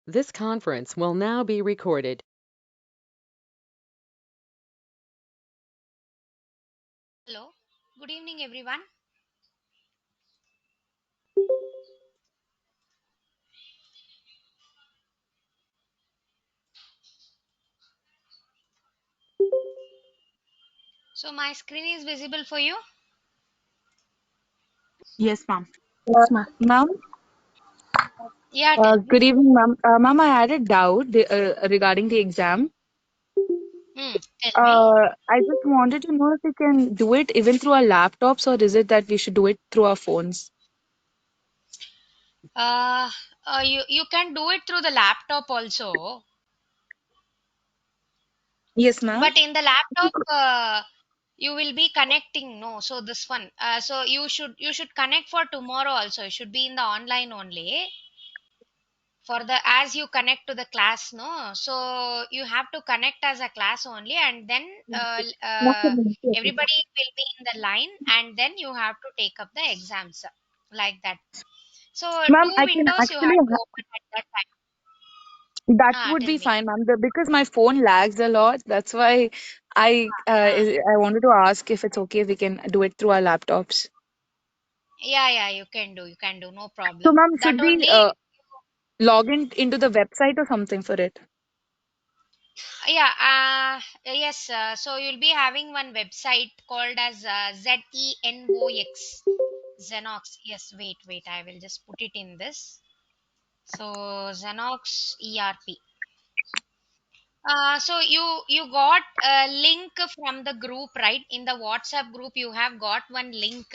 This conference will now be recorded. Hello, good evening, everyone. So, my screen is visible for you. Yes, ma'am. Yes, ma'am. Ma'am, Yeah, tell me. good evening, ma'am. Ma'am, I had a doubt regarding the exam. Tell me. I just wanted to know if we can do it even through our laptops, or is it that we should do it through our phones? Uh, you can do it through the laptop also, Yes, ma'am. but in the laptop, you will be connecting. No, so this one. So you should connect for tomorrow also. It should be in the online only. For the as you connect to the class, no, so you have to connect as a class only, and then everybody will be in the line, and then you have to take up the exams like that. So Ma'am, two I can windows you actually, have to open at that time. that would Tell be me. fine, ma'am. Because my phone lags a lot. That's why Ah, I wanted to ask if it's okay if we can do it through our laptops. yeah, you can do, no So, problem. ma'am, That should we only. log in into the website or something for it? Yeah, yes. So you'll be having one website called as ZENOX. Xenox. Yes, wait. I will just put it in this. So Xenox ERP. So you got a link from the group, right? In the WhatsApp group, you have got one link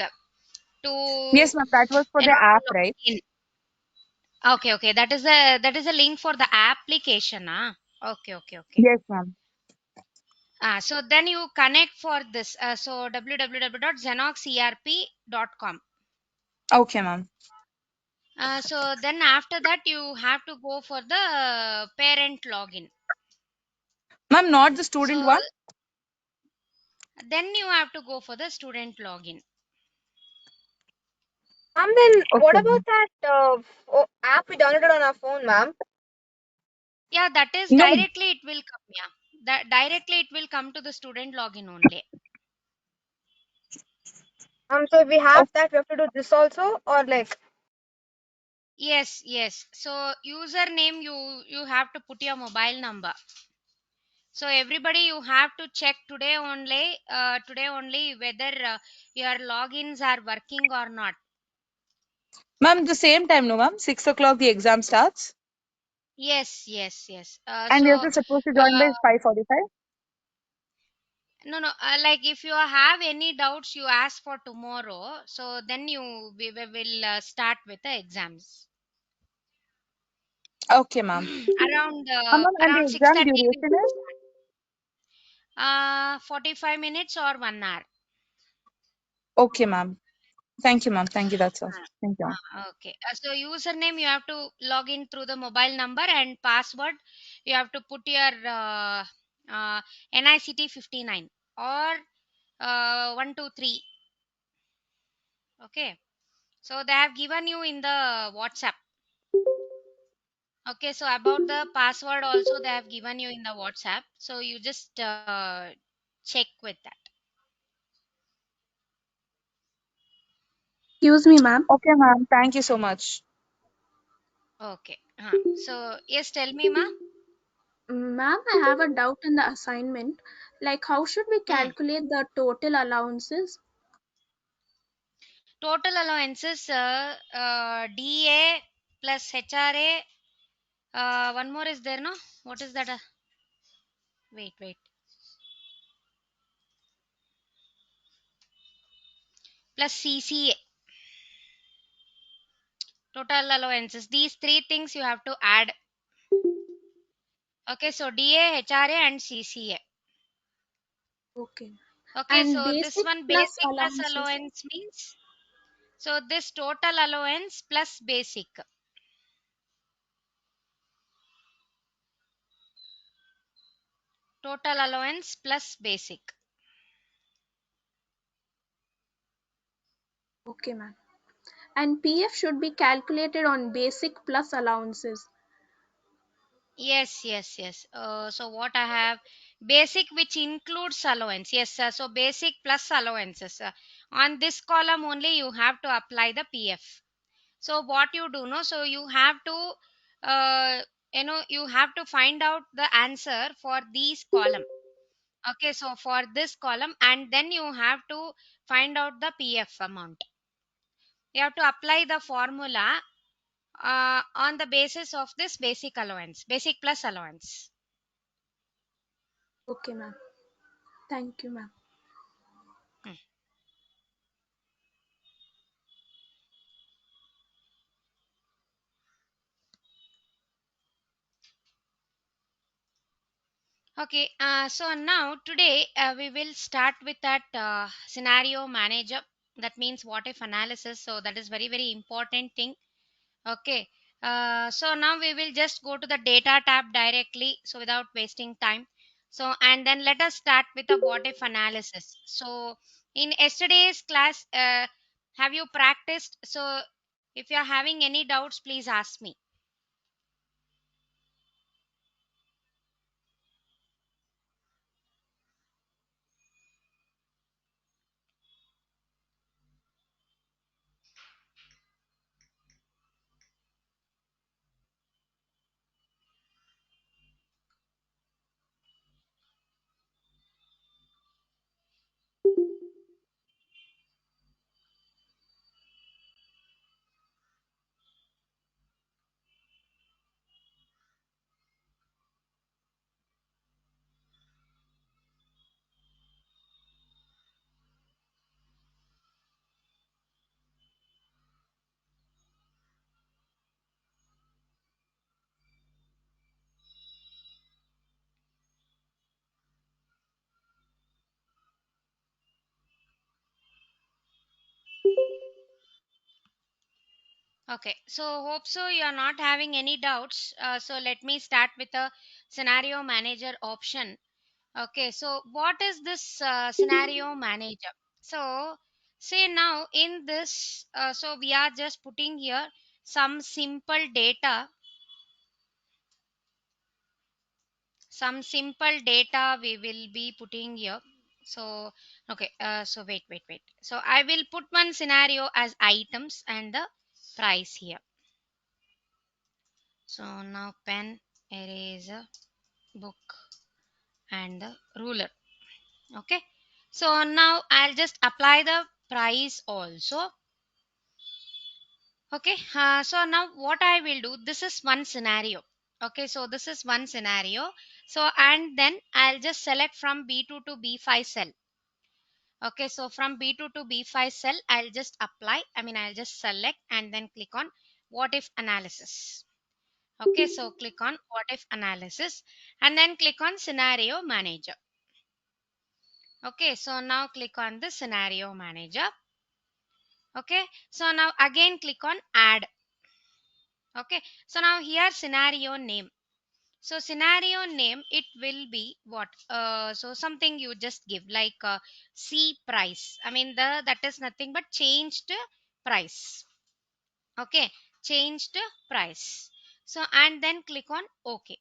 to Yes, ma'am. That was for the to app, log right? in. Okay. That is a link for the application. Okay. Yes, ma'am. So then you connect for this. So www.xenoxerp.com. Okay, ma'am. So then after that you have to go for the parent login. Ma'am, not the So student one. then you have to go for the student login. Then what Okay, about ma'am. that app we downloaded on our phone, ma'am? Yeah, that is No, directly it will come. Yeah, that directly it will come to the student login only. So if we have oh, that, we have to do this also, or like, Yes. So username you have to put your mobile number. So everybody you have to check today only whether your logins are working or not. ma'am, the same time, no, ma'am. 6 o'clock the exam starts, Yes. and we are just supposed to join by 5:45. No, like if you have any doubts, you ask for tomorrow. So then we will start with the exams. Okay, ma'am. around Ma'am, and the around exam 6:30 we duration will is? start. 45 minutes or 1 hour. Okay, ma'am. Thank you, ma'am. Thank you. That's all. Thank you, ma'am. Okay. So username you have to log in through the mobile number, and password you have to put your uh, NICT 59 or 123. Okay. So they have given you in the WhatsApp. Okay. So about the password also they have given you in the WhatsApp. So you just check with that. excuse me, ma'am. Okay, ma'am. Thank you so much. Okay. So yes, tell me, ma. Ma'am, I have a doubt in the assignment. Like, how should we Hmm. calculate the total allowances? Total allowances DA plus HRA. One more is there, no? What is that? Wait. Plus CCA. Total allowances. These three things you have to add. Okay, so DA, HRA, and CCA. Okay. Okay, And so this basic one plus basic plus allowances. allowance means so this total allowance plus basic. Total allowance plus basic. Okay, ma'am. And PF should be calculated on basic plus allowances. Yes, yes, yes. So what I have, basic which includes allowance. Yes, so basic plus allowances. On this column only you have to apply the PF. So what you do, no, so you have to, uh, you have to find out the answer for these column. Okay, so for this column, and then you have to find out the PF amount. You have to apply the formula on the basis of this basic allowance, basic plus allowance. Okay, ma'am. Thank you, ma'am. Hmm. Okay, so now today we will start with that scenario manager. That means what if analysis. So that is very very important thing. Okay, so now we will just go to the data tab directly. So without wasting time. So and then let us start with the what if analysis. So in yesterday's class, have you practiced? So if you are having any doubts, please ask me. Okay, so hope so you are not having any doubts. So let me start with a scenario manager option. Okay, so what is this scenario manager? So say now in this, so we are just putting here some simple data we will be putting here. So okay, so wait. So I will put one scenario as items and the price here. So now pen, eraser, book and the ruler. Okay, so now I'll just apply the price also. Okay, so now what I will do, this is one scenario. Okay, so this is one scenario. So and then I'll just select from B2 to B5 cell. Okay, so from B2 to B5 cell, I'll just apply, I'll just select and then click on what if analysis. Okay, so click on what if analysis and then click on scenario manager. Okay, so now click on the scenario manager. Okay, so now again click on add. Okay, so now here scenario name. So scenario name it will be what? So something you just give like C price. The that is nothing but changed price. Okay, changed price. So and then click on OK.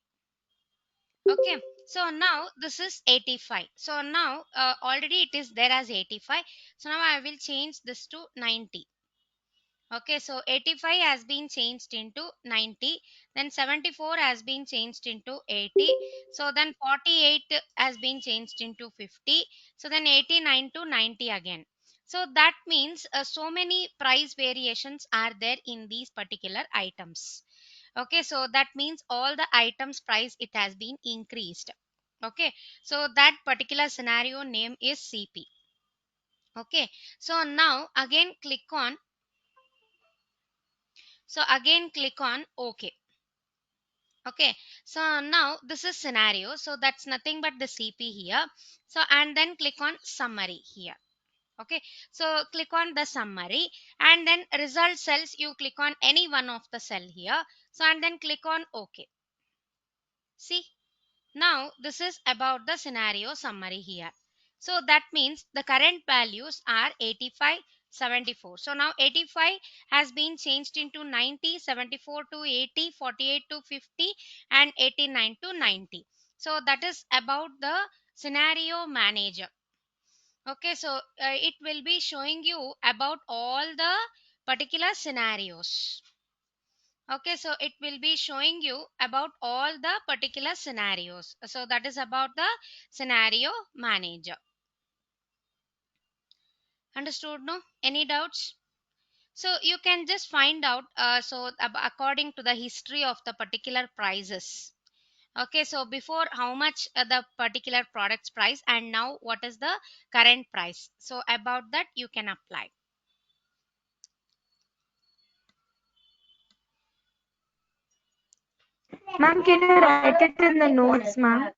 Okay, so now this is 85. So now already it is there as 85. So now I will change this to 90. Okay, so 85 has been changed into 90, then 74 has been changed into 80, so then 48 has been changed into 50, so then 89 to 90 again. So that means so many price variations are there in these particular items. Okay, so that means all the items price it has been increased. Okay, so that particular scenario name is CP. Okay, so now again click on OK. Okay, so now this is scenario. So that's nothing but the CP here. So and then click on summary here. Okay, so click on the summary and then result cells. You click on any one of the cell here. So and then click on OK. See, now this is about the scenario summary here. So that means the current values are 85, 74. So now 85 has been changed into 90, 74 to 80, 48 to 50, and 89 to 90. So that is about the scenario manager. Okay, so it will be showing you about all the particular scenarios. Okay, so it will be showing you about all the particular scenarios. So that is about the scenario manager. Understood? No? Any doubts? So you can just find out according to the history of the particular prices. Okay, so before how much the particular product's price, and now what is the current price. So about that you can apply. Ma'am, can you write it in the notes, ma'am?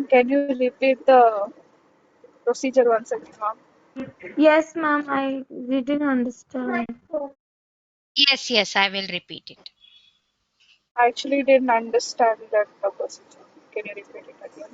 Can you repeat the procedure once again, ma'am? Yes, ma'am, I didn't understand. Yes, I will repeat it. I actually didn't understand that procedure. Can you repeat it again?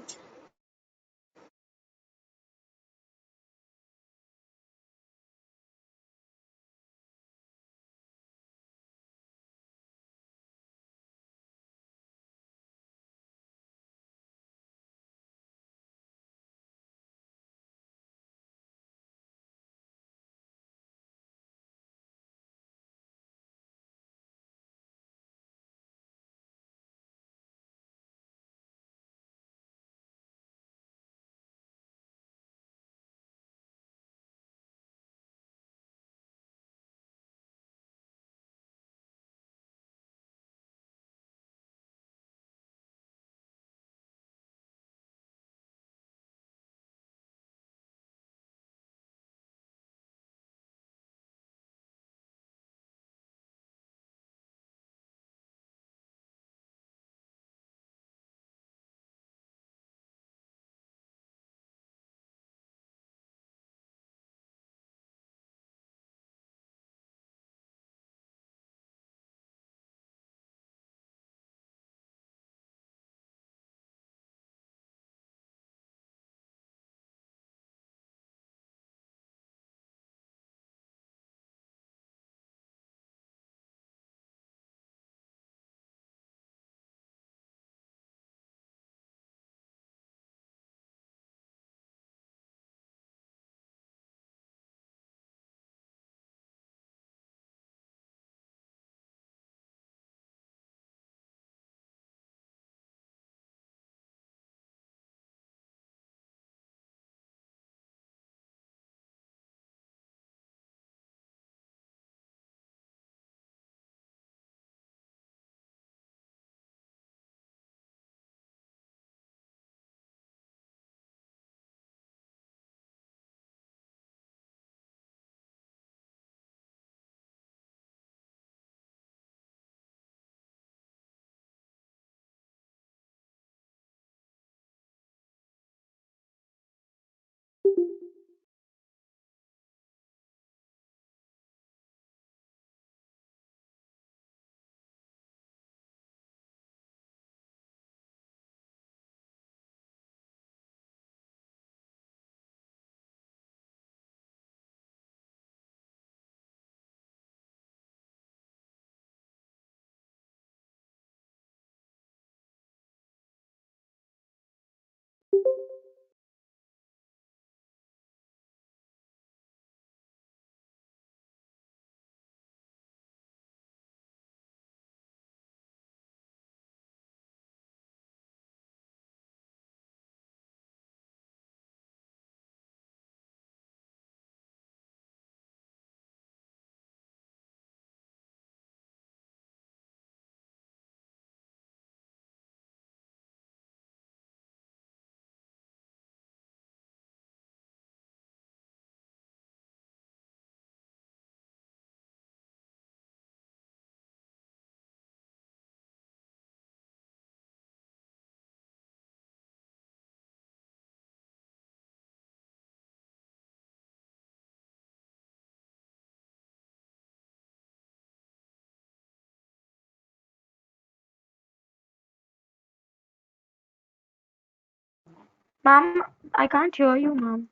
Ma'am, I can't hear you, ma'am.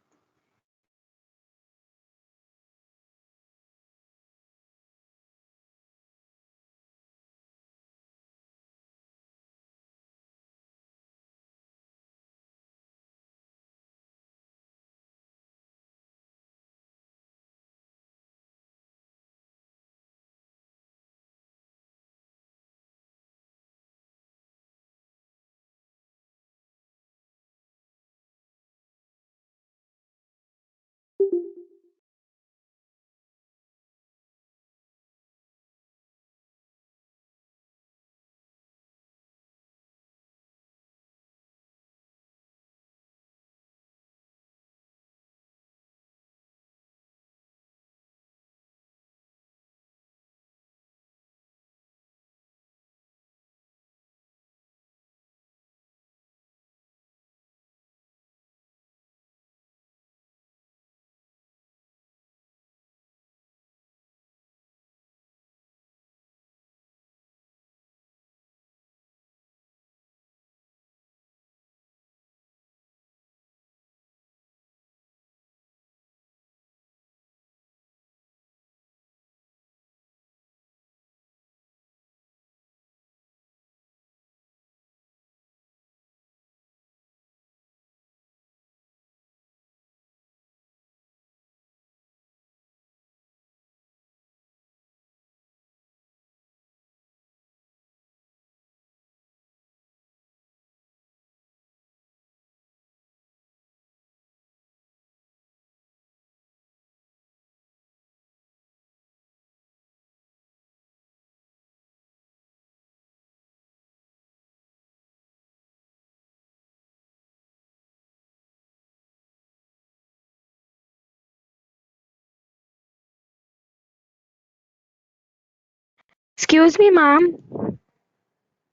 Excuse me, ma'am.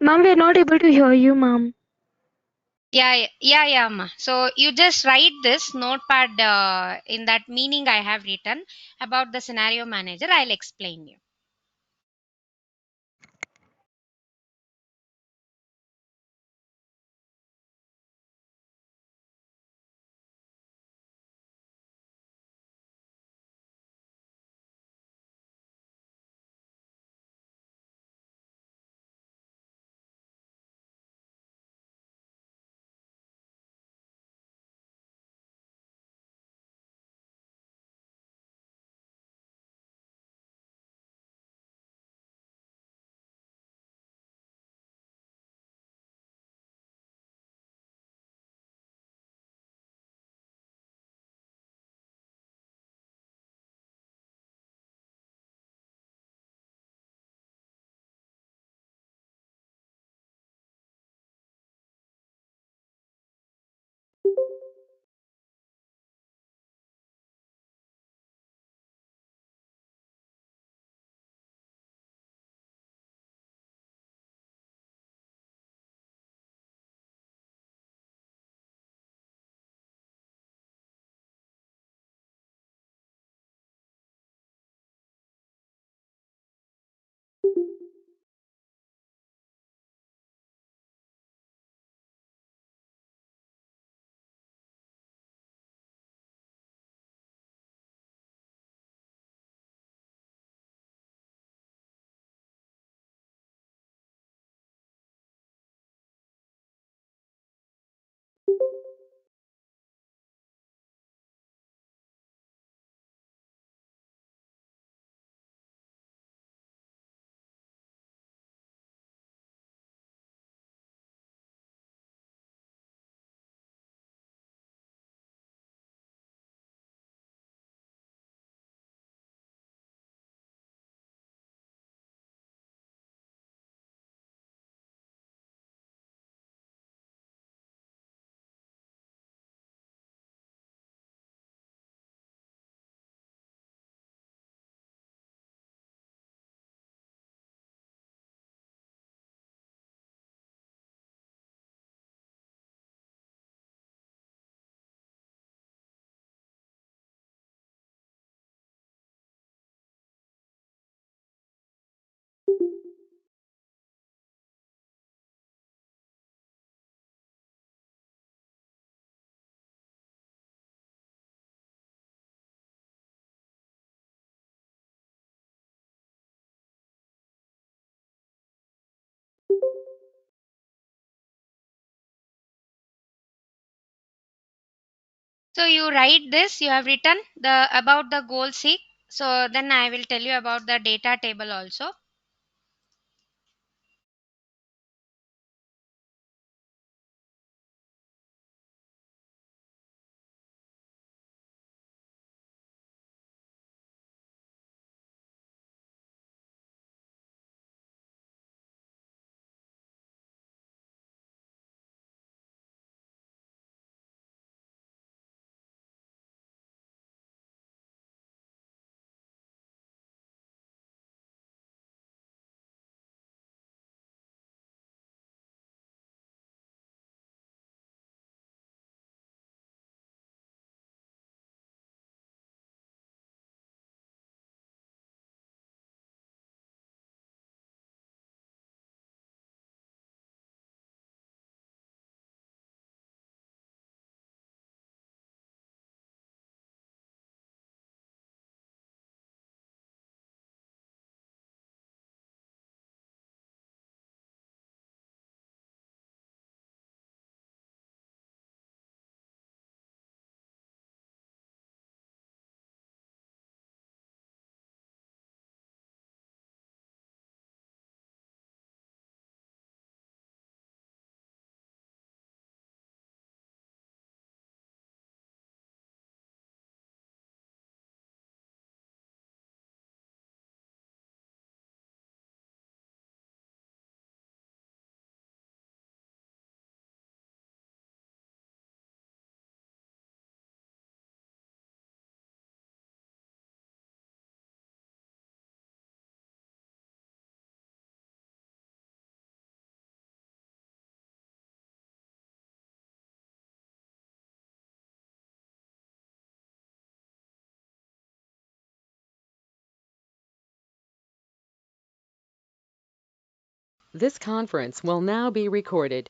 Ma'am, we're not able to hear you, ma'am. Yeah, ma. So you just write this notepad in that meaning I have written about the scenario manager. I'll explain you. So you write this, you have written the about the goal seek. So then I will tell you about the data table also. This conference will now be recorded.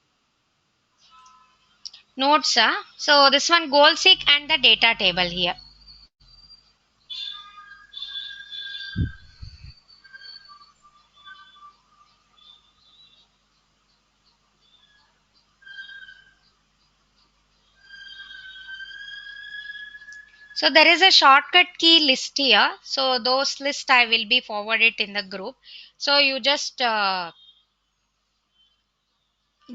Notes, so this one goal seek and the data table here. So there is a shortcut key list here. So those list I will be forwarded in the group. So you just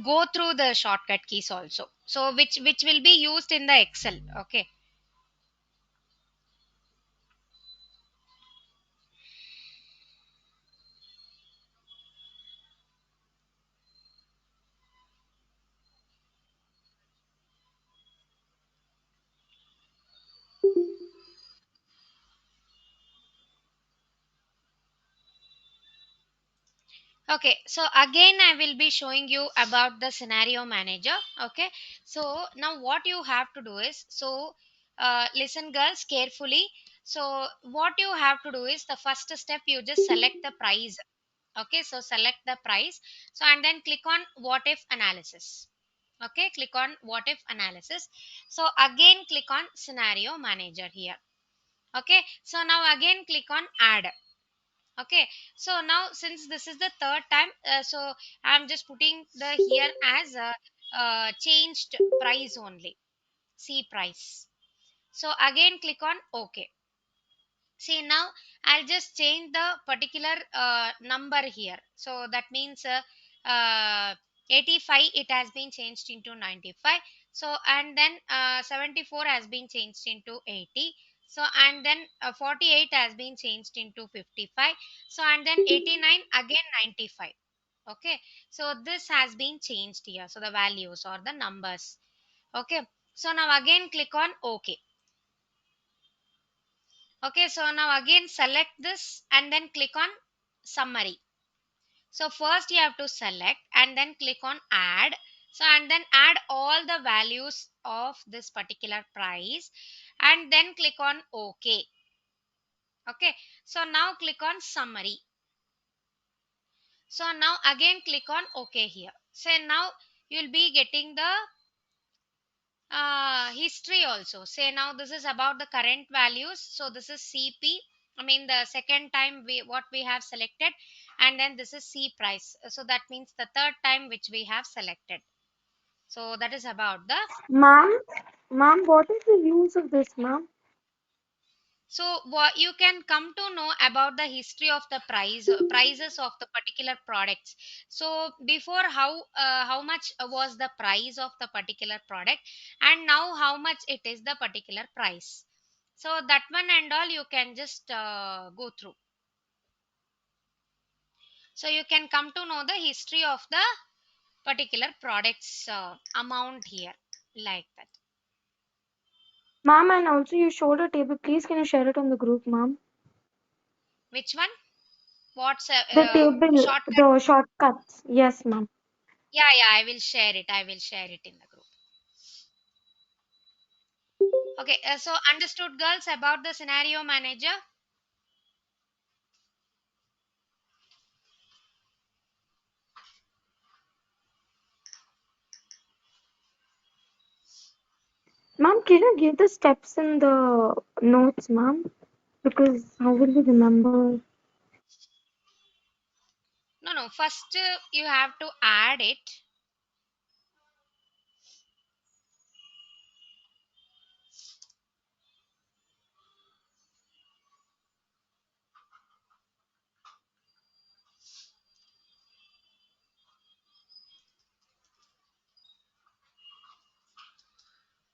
go through the shortcut keys also. So which will be used in the Excel. Okay. Okay, so again I will be showing you about the scenario manager. Okay, so now what you have to do is, so listen girls carefully. So what you have to do is, the first step you just select the price. Okay, so select the price. So and then click on what if analysis. Okay, click on what if analysis. So again click on scenario manager here. Okay, so now again click on add. Okay, so now since this is the third time, so I'm just putting the here as a changed price only, see price. So again click on OK. See now I'll just change the particular number here. So that means 85 it has been changed into 95. So and then 74 has been changed into 80. So and then 48 has been changed into 55. So and then 89 again 95. Okay, so this has been changed here, so the values or the numbers. Okay, so now again click on OK. Okay, so now again select this and then click on summary. So first you have to select and then click on add. So and then add all the values of this particular price and then click on OK. Okay, so now click on summary. So now again click on OK here. So now you'll be getting the history also. Say now this is about the current values. So this is CP, I mean the second time we what we have selected, and then this is C price. So that means the third time which we have selected. So that is about the Ma'am, Ma'am, what is the use of this, ma'am? So what you can come to know about the history of the prices of the particular products. So before, how much was the price of the particular product, and now how much it is the particular price. So that one and all you can just go through. So you can come to know the history of the particular products amount here, like that. Ma'am, and also you showed a table. Please, can you share it on the group, ma'am? Which one? What's a The table, shortcut? the shortcuts. Yes, ma'am. Yeah, yeah, I will share it. I will share it in the group. Okay, so understood, girls, about the scenario manager. Ma'am, can you give the steps in the notes, ma'am? Because how will we remember? No, no, first you have to add it.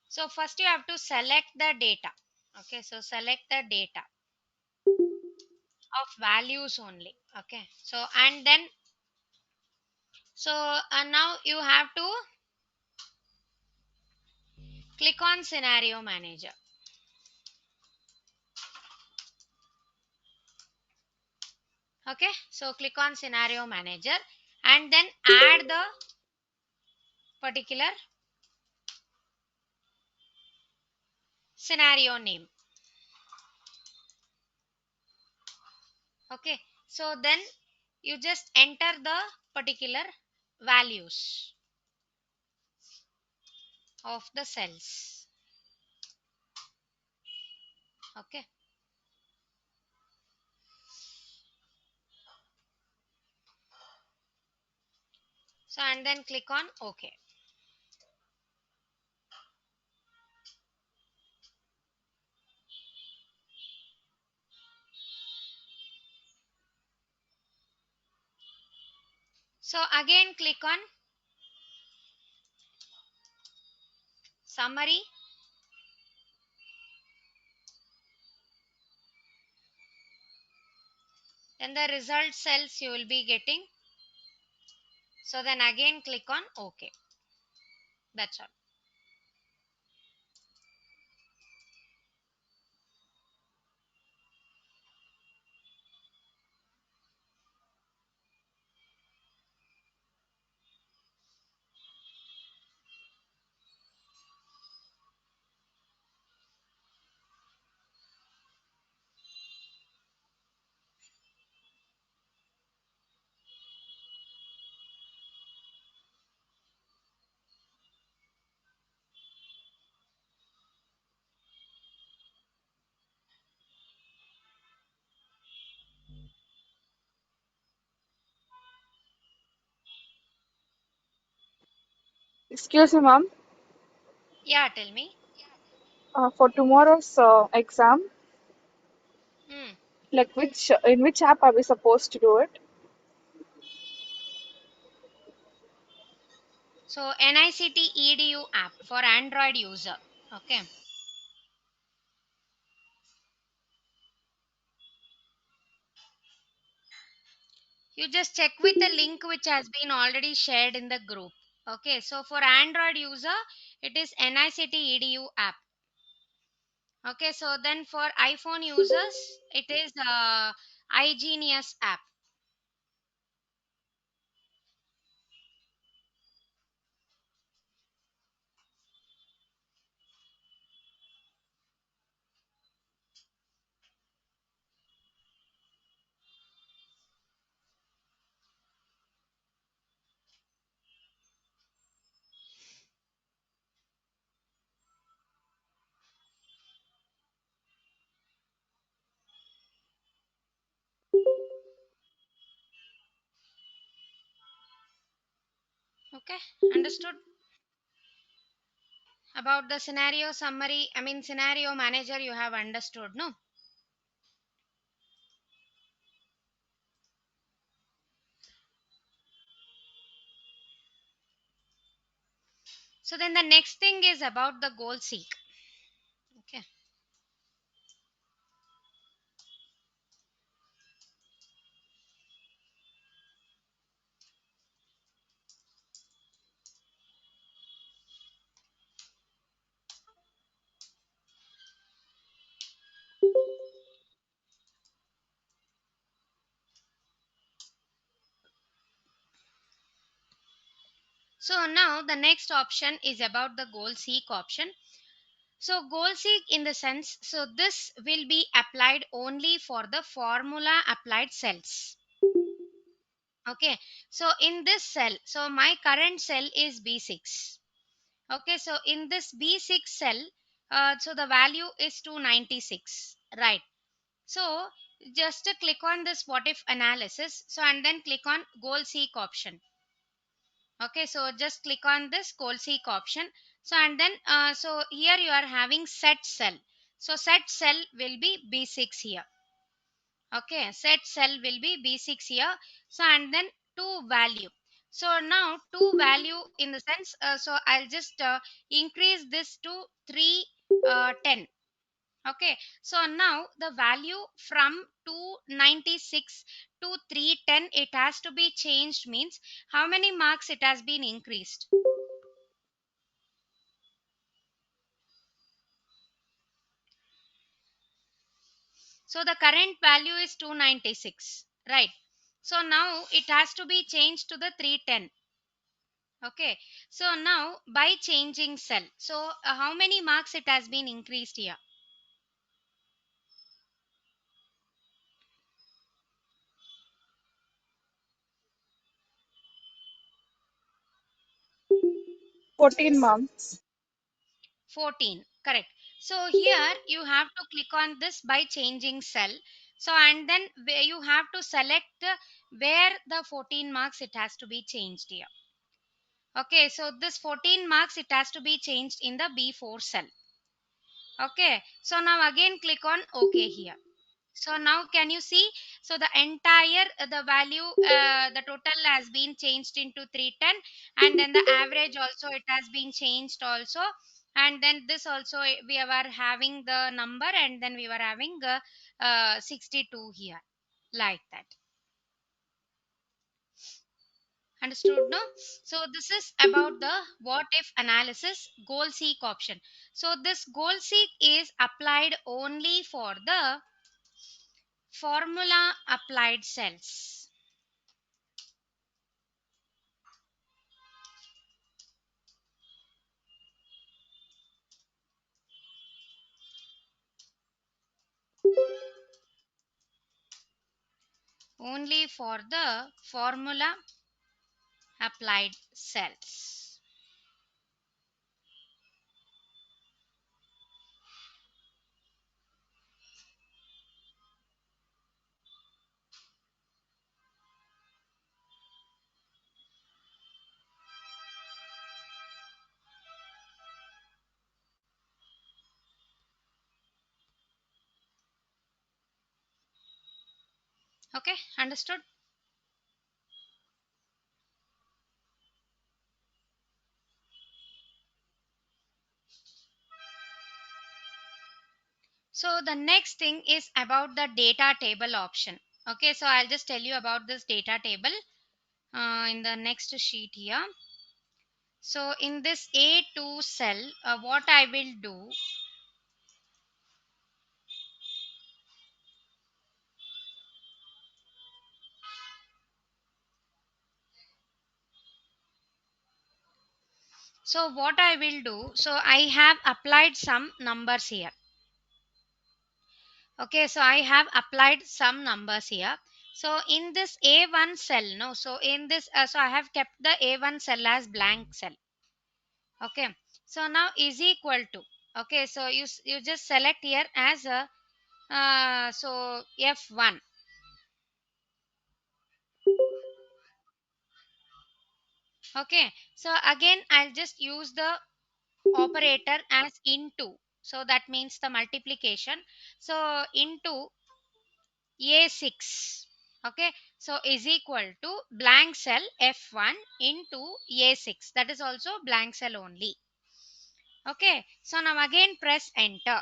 So first you have to select the data. Okay, so select the data of values only. Okay, so and then now you have to click on scenario manager. Okay, so click on scenario manager and then add the particular scenario name. Okay, so then you just enter the particular values of the cells. Okay, so and then click on OK. So again click on summary. Then the result cells you will be getting. So then again click on OK. That's all. Excuse me, ma'am. Yeah, tell me. For tomorrow's exam, Hmm. like in which app are we supposed to do it? So NICT EDU app for Android user. Okay. You just check with the link which has been already shared in the group. Okay, so for Android user, it is NICT EDU app. Okay, so then for iPhone users, it is iGenius app. Okay, understood? About the scenario summary, I mean scenario manager, you have understood, no? So then the next thing is about the goal seek. Okay. So now the next option is about the goal seek option. So goal seek in the sense, so this will be applied only for the formula applied cells. Okay. So in this cell, so my current cell is B6. Okay. So in this B6 cell, so the value is 296. Right. So just to click on this what if analysis. So and then click on goal seek option. Okay, so just click on this goal seek option. So and then so here you are having set cell. So set cell will be B6 here. Okay, set cell will be B6 here. So and then to value. So now to value in the sense, so I'll just increase this to 310. Okay, so now the value from 296 to 310 it has to be changed, means how many marks it has been increased. So the current value is 296, right? So now it has to be changed to the 310. Okay, so now by changing cell, so how many marks it has been increased here? Fourteen, mom. 14, correct. So here you have to click on this by changing cell. So and then where you have to select where the 14 marks it has to be changed here. Okay, so this 14 marks it has to be changed in the B4 cell. Okay, so now again click on OK here. So now can you see? So the entire the value, the total has been changed into 310, and then the average also it has been changed also, and then this also we were having the number, and then we were having 62 here, like that. Understood, no? So this is about the what if analysis goal seek option. So this goal seek is applied only for the formula applied cells. Only for the formula applied cells. Okay, understood? So the next thing is about the data table option. Okay, so I'll just tell you about this data table in the next sheet here. So in this A2 cell, what I will do, so what I will do, so I have applied some numbers here. Okay, so I have applied some numbers here. So in this A1 cell, no, so in this, so I have kept the A1 cell as blank cell. Okay, so now is equal to, okay, so you just select here as a so F1. Okay, so again I'll just use the operator as into. So that means the multiplication. So into A6. Okay. So is equal to blank cell F1 into A6. That is also blank cell only. Okay. So now again press enter.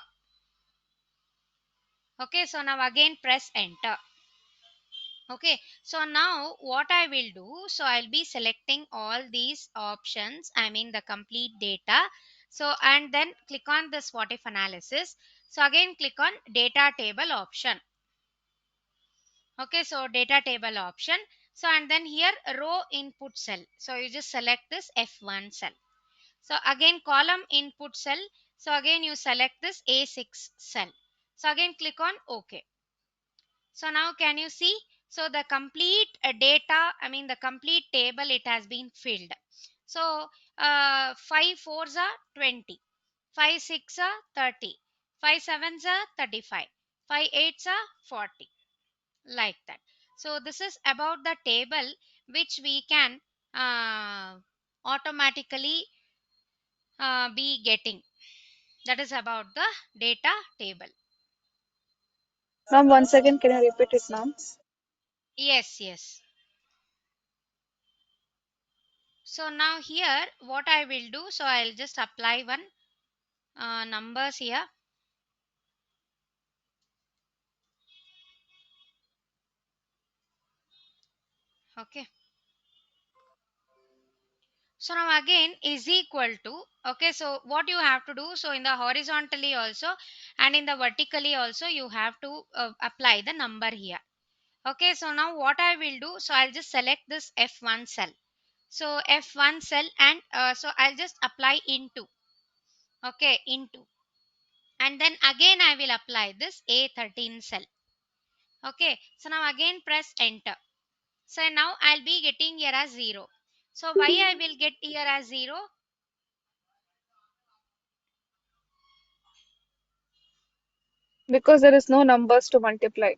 Okay. So now again press enter. Okay, so now what I will do, so I'll be selecting all these options, I mean the complete data. So and then click on this what if analysis. So again click on data table option. Okay, so data table option. So and then here row input cell. So you just select this F1 cell. So again column input cell. So again you select this A6 cell. So again click on OK. So now can you see? So the complete data, I mean the complete table, it has been filled. So 5 fours are 20, 5 6 are 30, 5 sevens are 35, 5 eights are 40, like that. So this is about the table which we can automatically be getting. That is about the data table. Ma'am, once again, can you repeat it, ma'am? Yes, yes. So now here what I will do, so I'll just apply one numbers here. Okay. So now again is equal to, okay, so what you have to do, so in the horizontally also and in the vertically also you have to apply the number here. Okay, so now what I will do, so I'll just select this F1 cell. So F1 cell and so I'll just apply into. Okay, into. And then again I will apply this A13 cell. Okay, so now again press enter. So now I'll be getting here as 0. So why I will get here as 0? Because there is no numbers to multiply.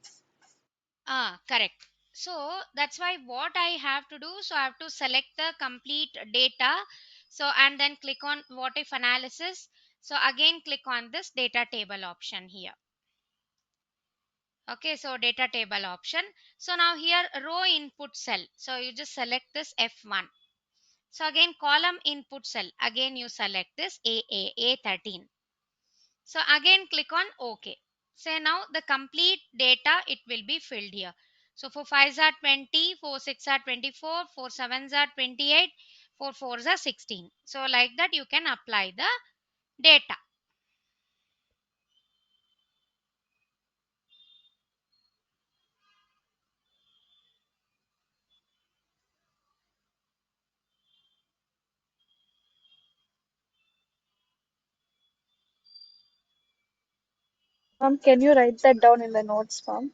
Ah, correct. So that's why what I have to do, so I have to select the complete data. So and then click on what if analysis. So again click on this data table option here. Okay, so data table option. So now here row input cell. So you just select this F1. So again column input cell. Again you select this A13. So again click on OK. So now the complete data it will be filled here. So for 5s are 20, 4 6 are 24, 4 7s are 28, 4 4s are 16. So like that you can apply the data. Ma'am, can you write that down in the notes, ma'am?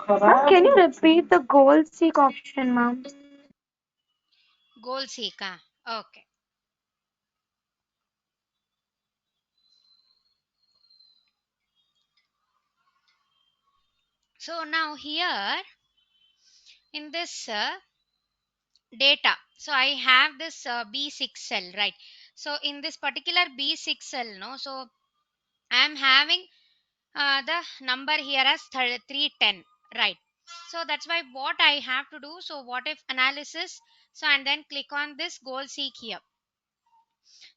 Ma'am, can you repeat the goal seek option, ma'am? Goal seek. Okay. So now here in this data, so I have this B6 cell, right? So in this particular B6 cell, no, so I am having the number here as 310, right? So that's why what I have to do, so what if analysis, so and then click on this goal seek here.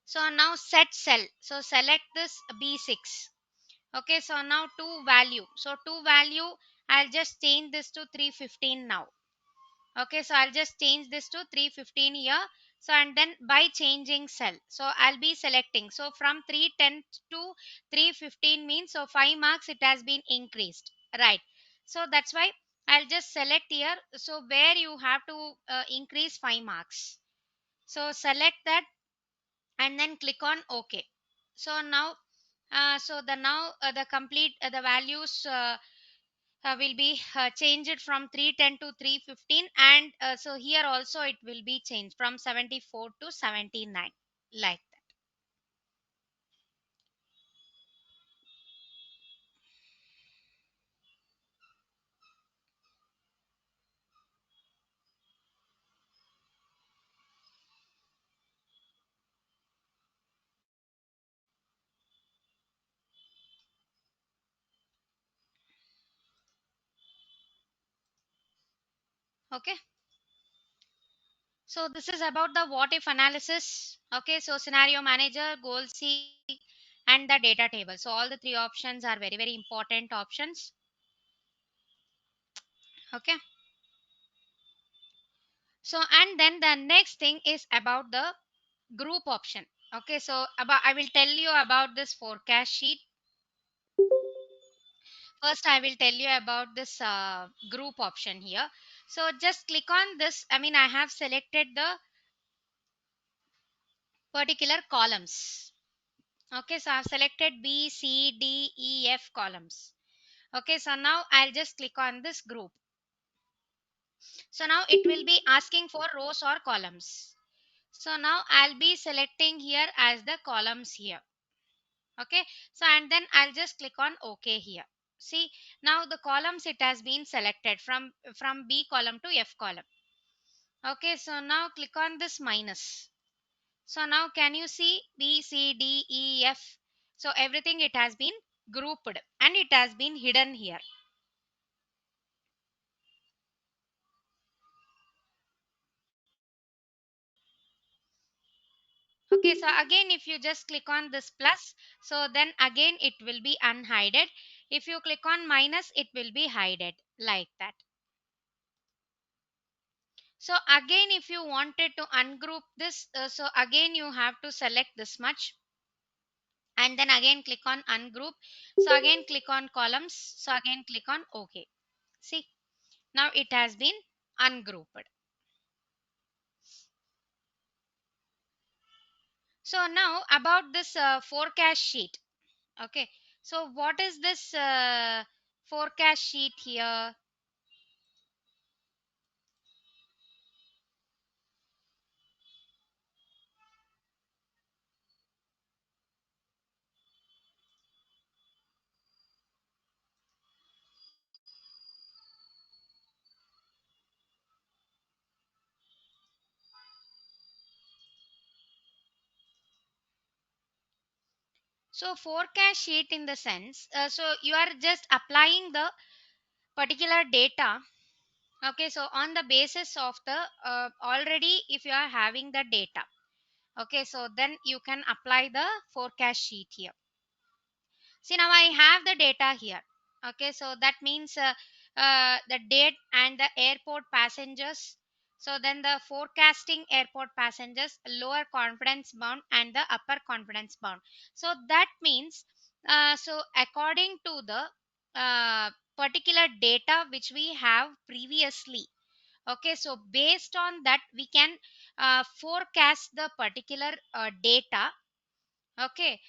So now set cell, so select this B6. Okay, so now to value, so to value I'll just change this to 315 now. Okay, so I'll just change this to 315 here. So and then by changing cell, so I'll be selecting, so from 310 to 315 means, so 5 marks it has been increased, right? So that's why I'll just select here, so where you have to increase 5 marks. So select that and then click on OK. So now the complete the values will be changed from 310 to 315, and so here also it will be changed from 74 to 79, like that. Okay, so this is about the what if analysis. Okay, so scenario manager, goal C, and the data table. So all the three options are very very important options. Okay, so and then the next thing is about the group option. Okay, so about I will tell you about this forecast sheet. First I will tell you about this group option here. So just click on this. I mean, I have selected the particular columns. Okay, so I've selected B, C, D, E, F columns. Okay, so now I'll just click on this group. So now it will be asking for rows or columns. So now I'll be selecting here as the columns here. Okay, so and then I'll just click on OK here. See, now the columns it has been selected from B column to F column. Okay, so now click on this minus. So now can you see B, C, D, E, F? So everything it has been grouped and it has been hidden here. Okay, so again if you just click on this plus, so then again it will be unhided. If you click on minus, it will be hided like that. So again if you wanted to ungroup this, so again you have to select this much and then again click on ungroup. So again click on columns. So again click on OK. See, now it has been ungrouped. So now about this forecast sheet. Okay, so what is this forecast sheet here? So forecast sheet in the sense, so you are just applying the particular data. Okay, so on the basis of the already if you are having the data. Okay, so then you can apply the forecast sheet here. See, now I have the data here. Okay, so that means the date and the airport passengers. So then the forecasting airport passengers, lower confidence bound and the upper confidence bound. So that means, so according to the particular data which we have previously. Okay, so based on that we can forecast the particular data. Okay,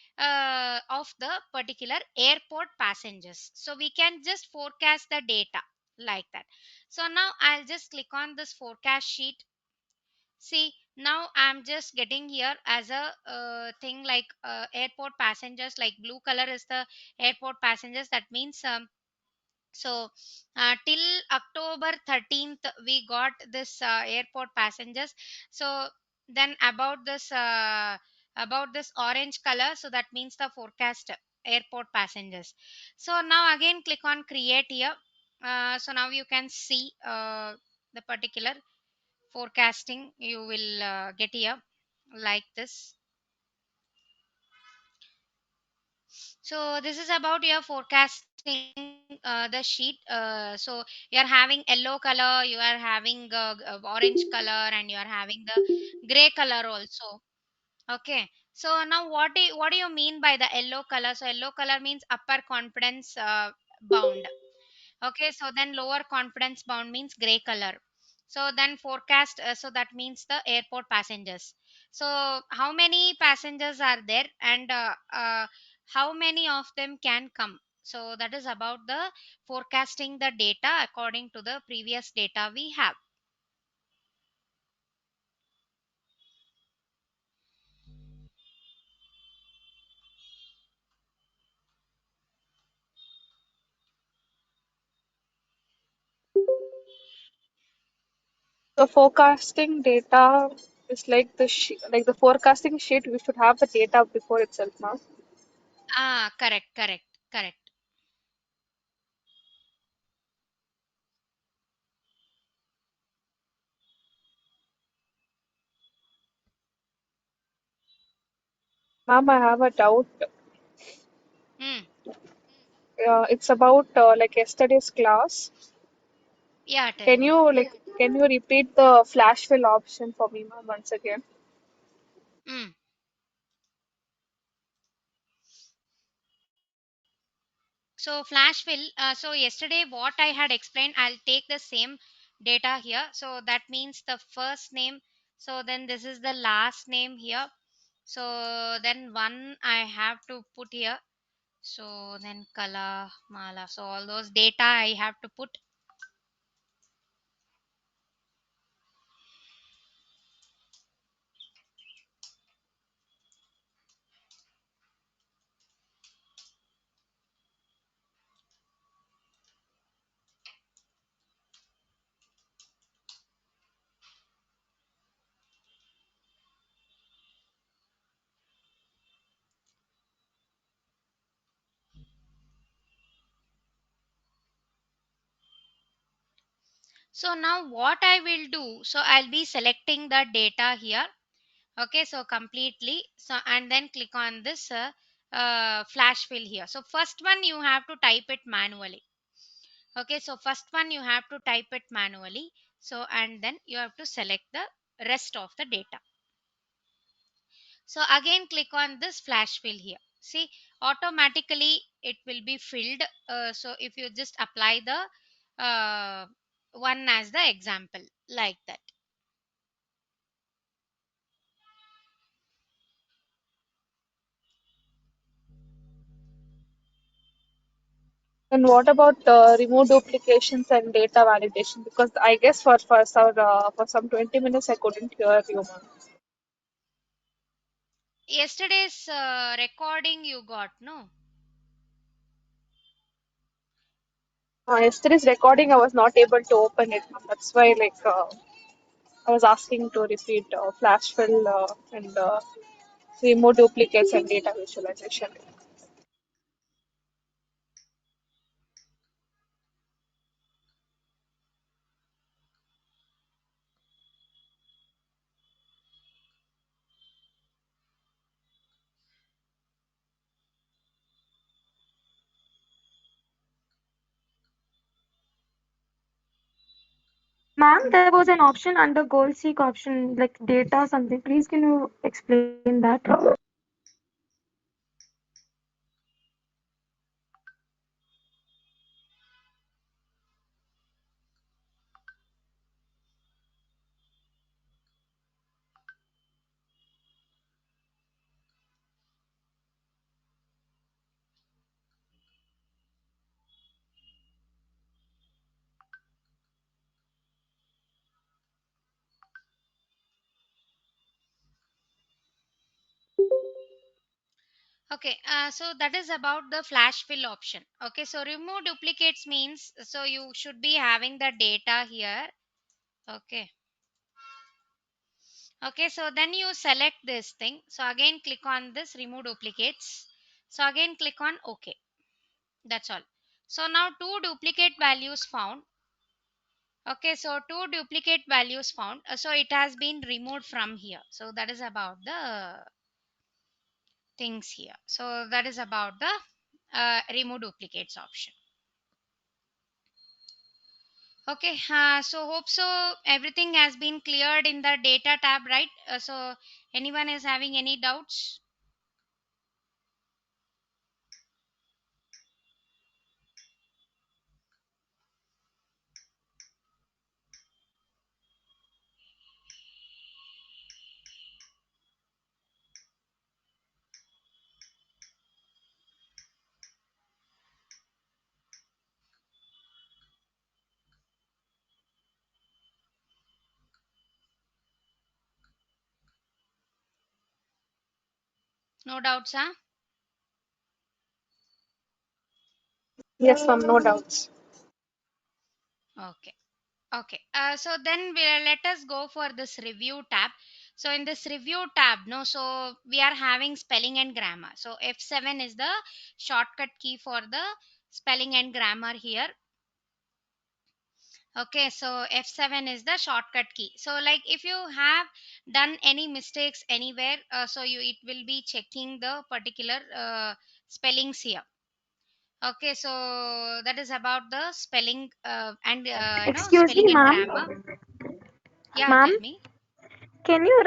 of the particular airport passengers, so we can just forecast the data like that. So now I'll just click on this forecast sheet. See, now I'm just getting here as a thing like airport passengers, like blue color is the airport passengers. That means so till October 13th we got this airport passengers. So then about this orange color, so that means the forecast airport passengers. So now again click on create here. So now you can see the particular forecasting you will get here like this. So this is about your forecasting the sheet. So you are having yellow color, you are having orange color, and you are having the gray color also. Okay. So now what do you mean by the yellow color? So yellow color means upper confidence bound. Okay, so then lower confidence bound means gray color. So then forecast, so that means the airport passengers. So how many passengers are there and how many of them can come? So that is about the forecasting the data according to the previous data we have. The forecasting data is like like the forecasting sheet. We should have the data before itself, ma'am. Ah, correct, correct, correct. Ma'am, I have a doubt. Hmm. It's about like yesterday's class. Yeah, tell Can me. you can you repeat the flash fill option for me, ma'am, once again? Hmm. So flash fill. So yesterday, what I had explained, I'll take the same data here. So that means the first name. So then this is the last name here. So then one I have to put here. So then Kala, Mala. So all those data I have to put. So now what I will do, so I'll be selecting the data here. Okay, so completely. So and then click on this flash fill here. So first one you have to type it manually. Okay, so first one you have to type it manually. So and then you have to select the rest of the data. So again click on this flash fill here. See, automatically it will be filled. So if you just apply the one as the example like that. And what about remove duplications and data validation? Because I guess for some 20 minutes I couldn't hear you, ma'am. Yesterday's recording you got, no? Yesterday's recording I was not able to open it, ma'am. That's why I was asking to repeat flash fill and remove duplicates and data visualization. Ma'am, there was an option under goal seek option like data something. Please can you explain that? Okay, so that is about the flash fill option. Okay, so remove duplicates means so you should be having the data here. Okay, okay, so then you select this thing. So again, click on this remove duplicates. So again, click on OK. That's all. So now two duplicate values found. Okay, so two duplicate values found. So it has been removed from here. So that is about the things here. So that is about the remove duplicates option. Okay, so hope so everything has been cleared in the data tab, right? So anyone is having any doubts? No doubts, huh? Yes, ma'am, no doubts. Okay. Okay. So then let us go for this review tab. So in this review tab, no, so we are having spelling and grammar. So F7 is the shortcut key for the spelling and grammar here. Okay, so F7 is the shortcut key. So like if you have done any mistakes anywhere, so you it will be checking the particular spellings here. Okay, so that is about the spelling and Excuse me, spelling and ma'am. grammar. Yeah, Ma'am, tell me. can you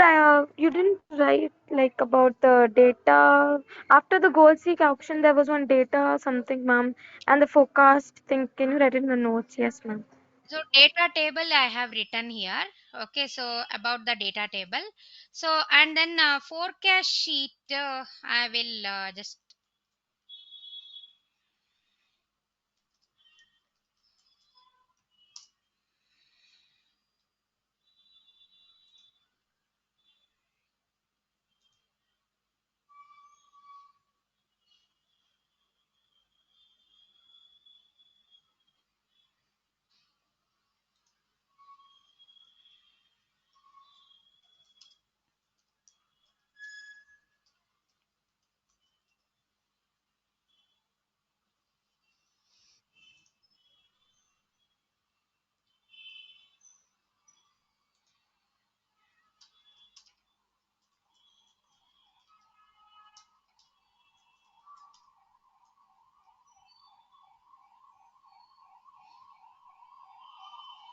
you didn't write like about the data after the gold seek auction? There was one data something, ma'am, and the forecast thing. Can you write it in the notes? Yes, ma'am. So data table I have written here. Okay, so about the data table. So and then forecast sheet I will just.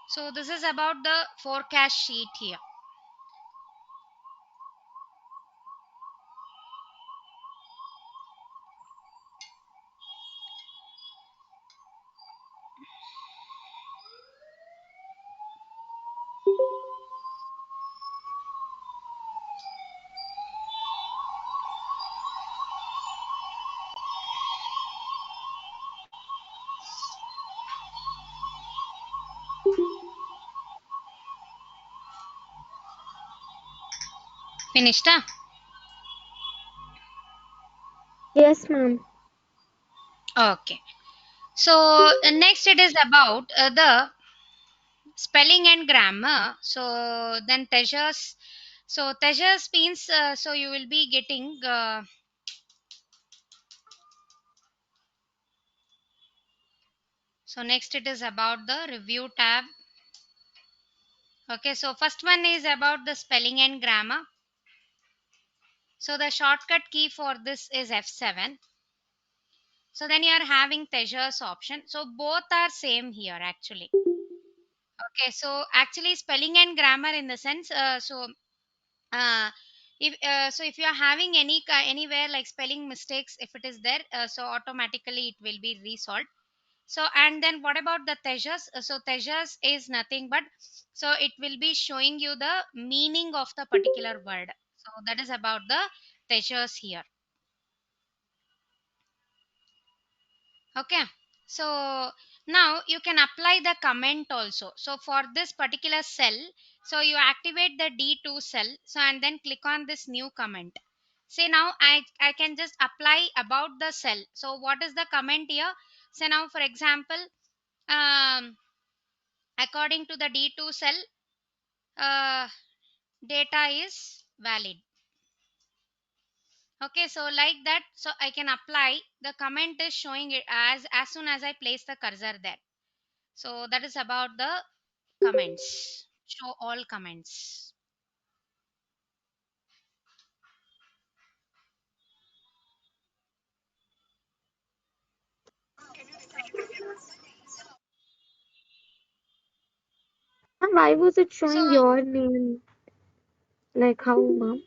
So this is about the forecast sheet here. Finished, huh? Yes, ma'am. Okay. So next it is about the spelling and grammar. So then Tejas. So Tejas means so you will be getting. So next it is about the review tab. Okay, so first one is about the spelling and grammar. So the shortcut key for this is F7. So then you are having Tejas option. So both are same here actually. Okay, so actually spelling and grammar in the sense, uh, if you are having anywhere like spelling mistakes, if it is there, so automatically it will be resolved. So and then what about the Tejas? So Tejas is nothing but so it will be showing you the meaning of the particular word. So that is about the Tejas here. Okay, so now you can apply the comment also. So for this particular cell, so you activate the D2 cell, so and then click on this new comment. Say now I can just apply about the cell. So what is the comment here? So now for example, um, according to the D2 cell, uh, data is valid. Okay, so like that, so I can apply the comment is showing it as soon as I place the cursor there. So that is about the comments. Show all comments. And why was it So showing your name? Like how, ma'am?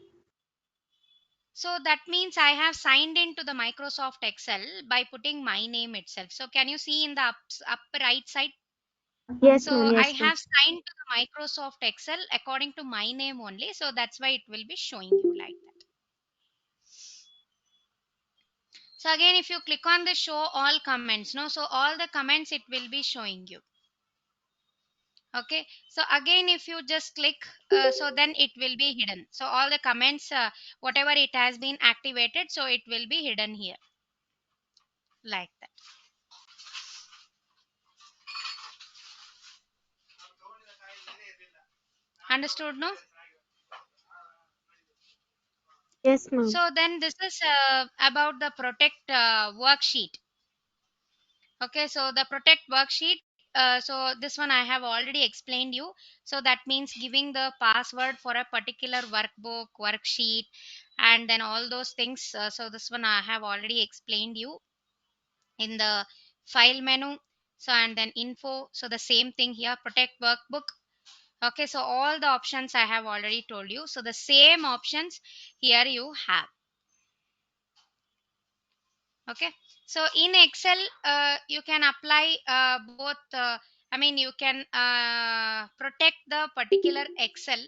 so that means I have signed into the Microsoft Excel by putting my name itself. So can you see in the up right side? Yes, ma'am. So I Yes, ma'am. have signed to the Microsoft Excel according to my name only. So that's why it will be showing you like that. So again, if you click on the show all comments, no, so all the comments it will be showing you. Okay, so again if you just click, so then it will be hidden, so all the comments, whatever it has been activated, so it will be hidden here, like that. Understood, no? Yes, ma'am. So then this is about the protect worksheet. Okay, so the protect worksheet, so this one I have already explained you. So that means giving the password for a particular workbook, worksheet, and then all those things. So this one I have already explained you in the file menu. So and then info. So the same thing here, protect workbook. Okay, so all the options I have already told you. So the same options here you have. Okay, so in Excel, you can apply both, I mean you can protect the particular Excel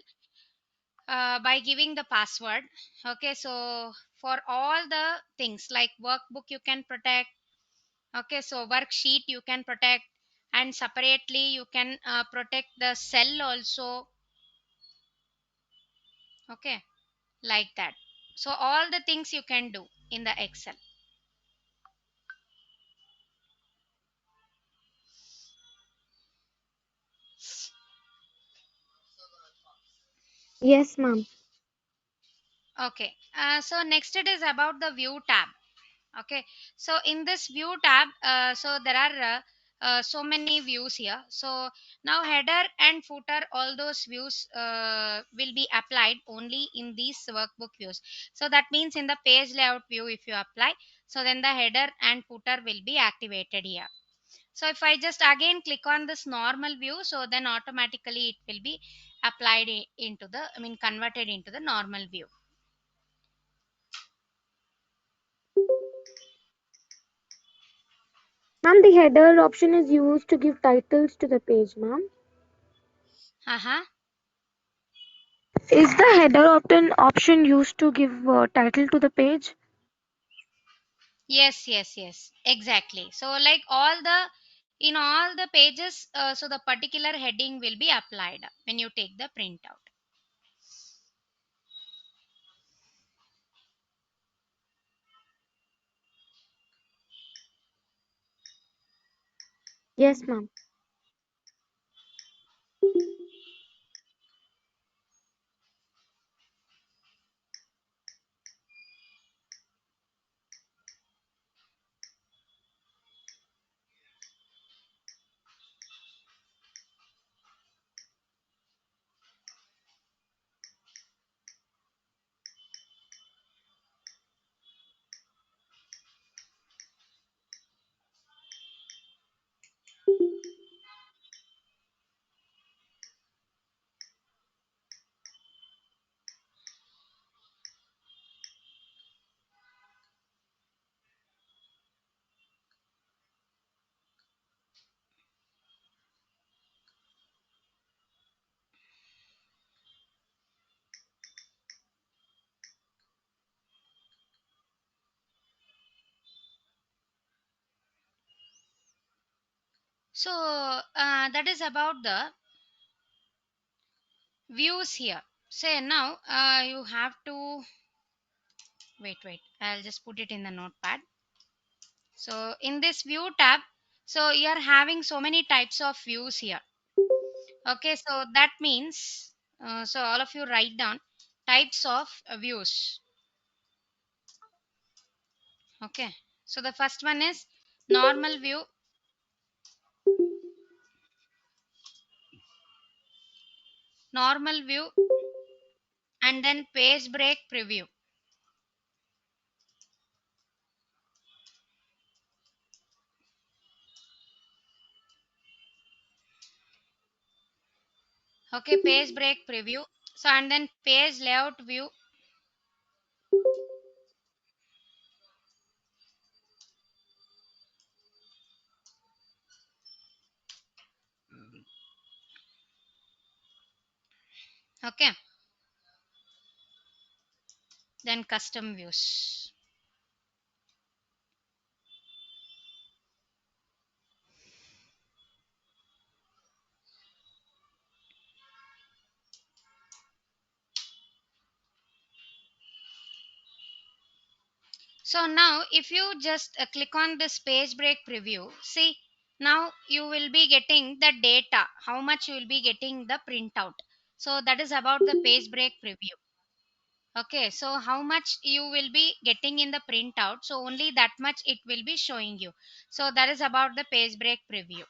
by giving the password. Okay, so for all the things like workbook you can protect. Okay, so worksheet you can protect, and separately you can protect the cell also. Okay, like that. So all the things you can do in the Excel. Yes, ma'am. Okay, so next it is about the view tab. Okay, so in this view tab, so there are so many views here. So now header and footer, all those views will be applied only in these workbook views. So that means in the page layout view if you apply, so then the header and footer will be activated here. So if I just again click on this normal view, so then automatically it will be applied into the, I mean converted into the normal view. Ma'am, the header option is used to give titles to the page, ma'am. Uh-huh. Is the header option used to give title to the page? Yes, yes, yes, exactly. So, like all the in all the pages, so the particular heading will be applied when you take the printout. Yes, ma'am. So that is about the views here. Say now you have to wait. I'll just put it in the notepad. So in this view tab, so you are having so many types of views here. Okay, so that means so all of you write down types of views. Okay, so the first one is normal view, normal view, and then page break preview. Okay, page break preview. So and then page layout view. Okay, then custom views. So now if you just click on this page break preview, see, now you will be getting the data, how much you will be getting the printout. So that is about the page break preview. Okay, so how much you will be getting in the printout, so only that much it will be showing you. So that is about the page break preview.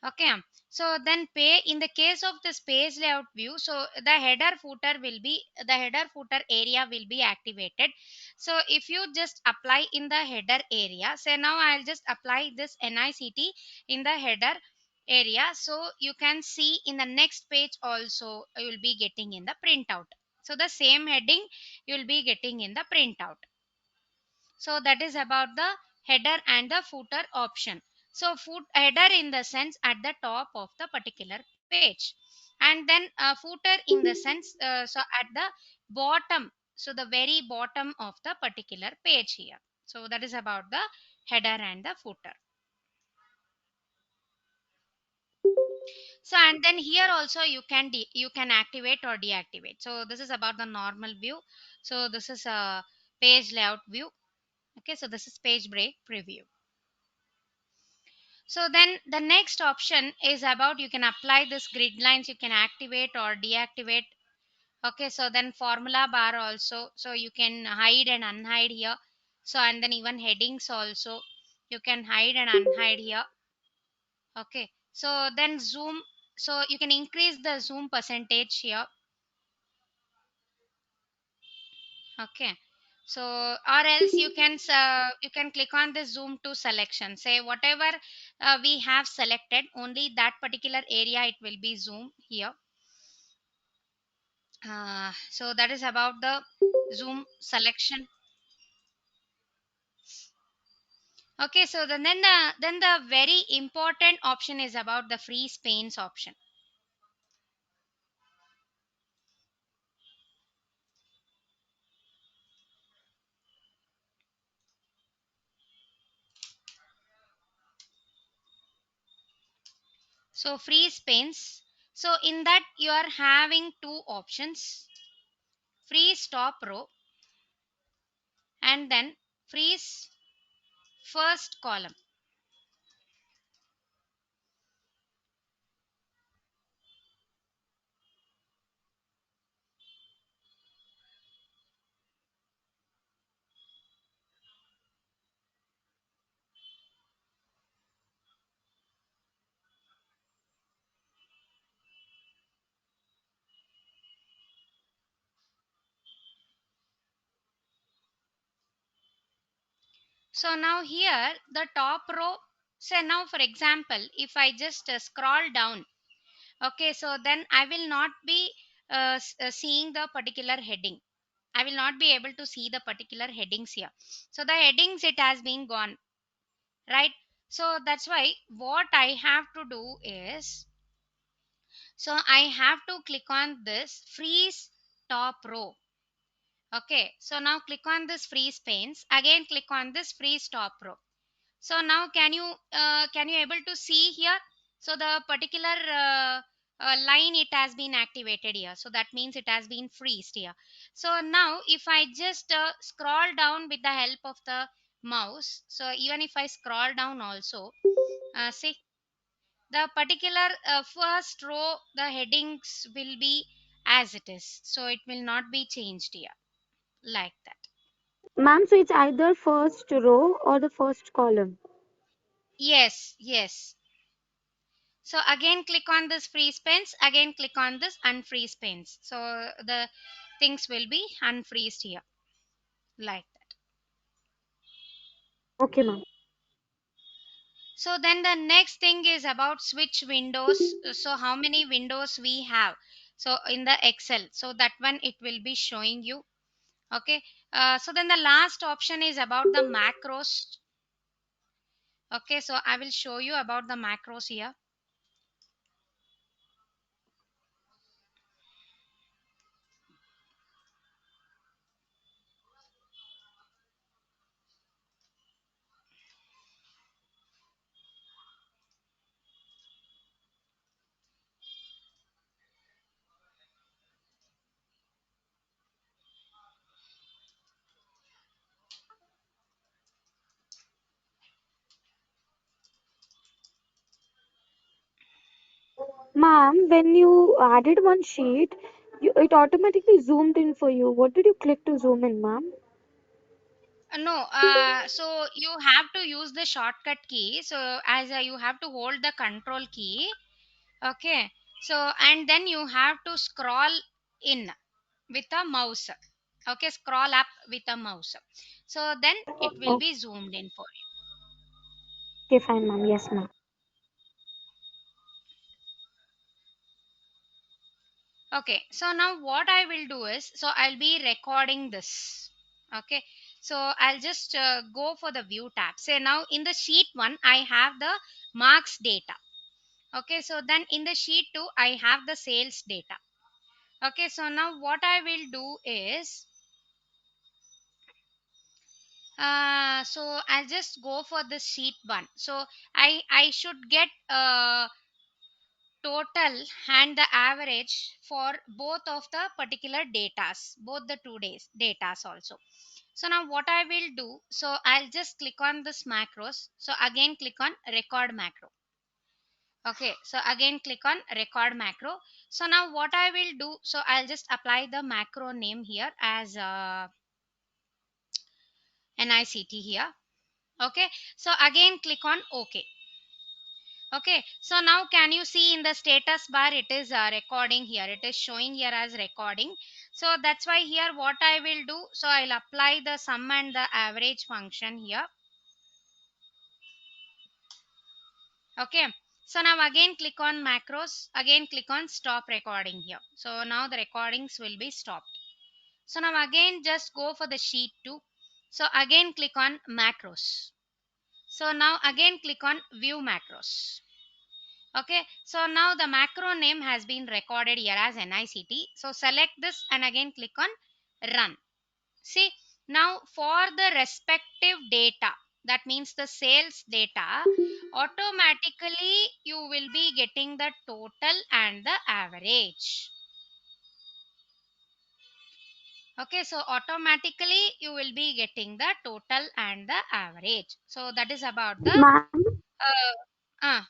Okay, so then pay in the case of this page layout view, so the header footer area will be activated. So if you just apply in the header area, say now I'll just apply this NICT in the header area, so you can see in the next page also you will be getting in the printout. So the same heading you will be getting in the printout. So that is about the header and the footer option. So header in the sense at the top of the particular page, and then footer in the sense so at the bottom, so the very bottom of the particular page here. So that is about the header and the footer. So and then here also you can you can activate or deactivate. So this is about the normal view. So this is a page layout view. Okay, so this is page break preview. So then the next option is about you can apply this grid lines, you can activate or deactivate. Okay, so then formula bar also, so you can hide and unhide here. So and then even headings also you can hide and unhide here. Okay, so then zoom, so you can increase the zoom percentage here. Okay, so or else you can click on the zoom to selection, say whatever we have selected, only that particular area it will be zoom here. So that is about the zoom selection. Okay, so then the very important option is about the freeze panes option. So freeze panes, so in that you are having two options: freeze top row and then freeze first column. So now here the top row, say now for example if I just scroll down, okay, so then I will not be seeing the particular heading. I will not be able to see the particular headings here. So the headings it has been gone, right? So that's why what I have to do is, so I have to click on this freeze top row. Okay, so now click on this freeze panes, again click on this freeze top row. So now can you able to see here, so the particular line it has been activated here, so that means it has been freezed here. So now if I just scroll down with the help of the mouse, so even if I scroll down also, see, the particular first row the headings will be as it is, so it will not be changed here, like that. Ma'am, so it's either first row or the first column. Yes, yes. So again click on this freeze panes, again click on this unfreeze panes, so the things will be unfreezed here, like that. Okay, ma'am. So then the next thing is about switch windows. So how many windows we have, so in the Excel, so that one it will be showing you. Okay, so then the last option is about the macros. Okay, so I will show you about the macros here. Ma'am, when you added one sheet, it automatically zoomed in for you. What did you click to zoom in, ma'am? No, so you have to use the shortcut key. So as you have to hold the control key, okay. So and then you have to scroll in with a mouse. Okay, scroll up with a mouse. So then it will Oh, be zoomed in for you. okay, fine, ma'am. Yes, ma'am. Okay, so now what I will do is, so I'll be recording this. Okay, so I'll just go for the view tab. Say now in the sheet 1, I have the marks data. Okay, so then in the sheet 2, I have the sales data. Okay, so now what I will do is, so I'll just go for the sheet 1. So I should get total and the average for both of the particular datas, both the 2 days datas also. So now what I will do, so I'll just click on this macros. So again click on record macro. Okay, so again click on record macro. So now what I will do, so I'll just apply the macro name here as NICT here. Okay, so again click on OK. Okay, so now can you see in the status bar it is recording here, it is showing here as recording. So that's why here what I will do, so I'll apply the sum and the average function here. Okay, so now again click on macros, again click on stop recording here. So now the recordings will be stopped. So now again just go for the sheet 2. So again click on macros. So now again click on view macros. Okay, so now the macro name has been recorded here as NICT. So select this and again click on run. See, now for the respective data, that means the sales data, automatically you will be getting the total and the average. Okay, so automatically you will be getting the total and the average. So that is about the Ma'am, uh,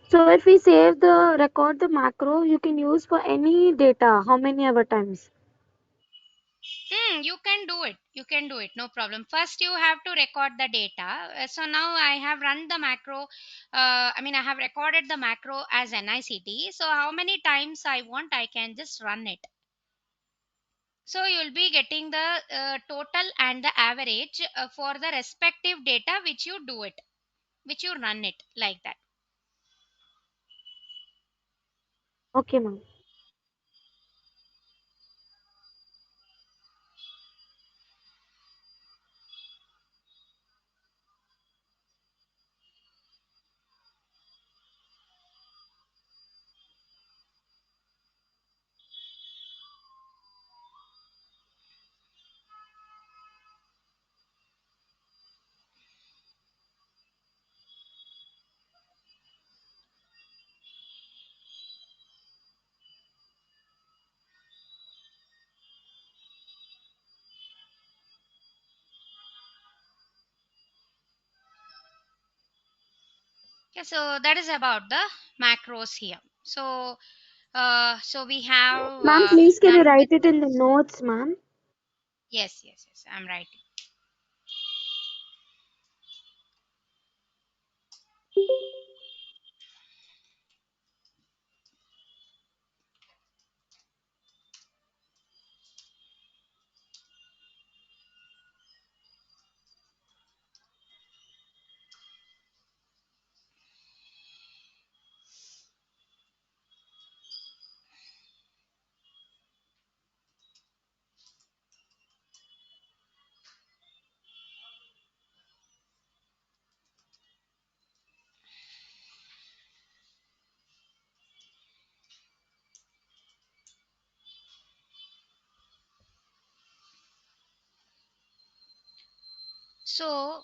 so if we save the record the macro, you can use for any data, how many ever times? You can do it. You can do it. No problem. First, you have to record the data. So now I have run the macro. I have recorded the macro as NICT. So how many times I want, I can just run it. So you'll be getting the total and the average for the respective data which you do it, which you run it like that. Okay, ma'am. Okay, so that is about the macros here. So so we have Ma'am, please can you done with. write it in the notes, ma'am? Yes, yes, yes. I'm right. So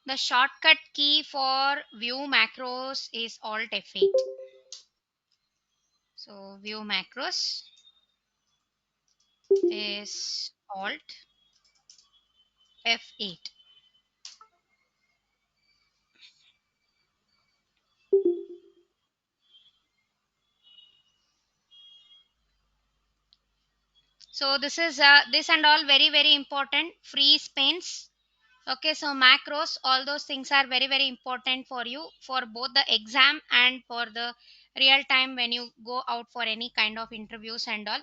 the shortcut key for view macros is Alt F8. So view macros is Alt F8. So this is this and all very important. Free spans. Okay, so macros, all those things are very important for you for both the exam and for the real time when you go out for any kind of interviews and all.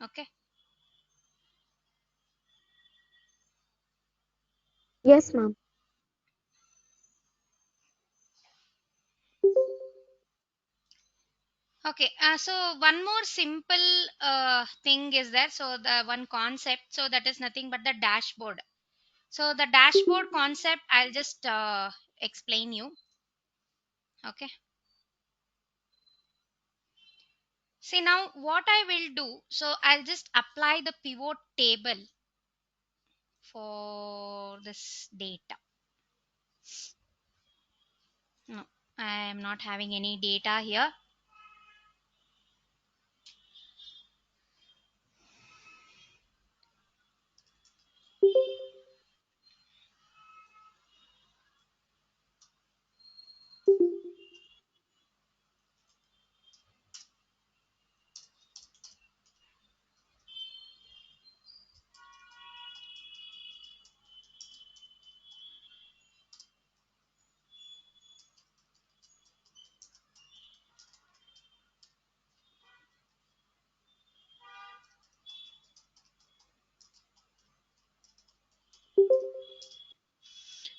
Okay. Yes, ma'am. Okay, so one more simple thing is there. So the one concept, so that is nothing but the dashboard. So the dashboard concept, I'll just explain you. Okay. See now what I will do. So I'll just apply the pivot table for this data. No, I am not having any data here.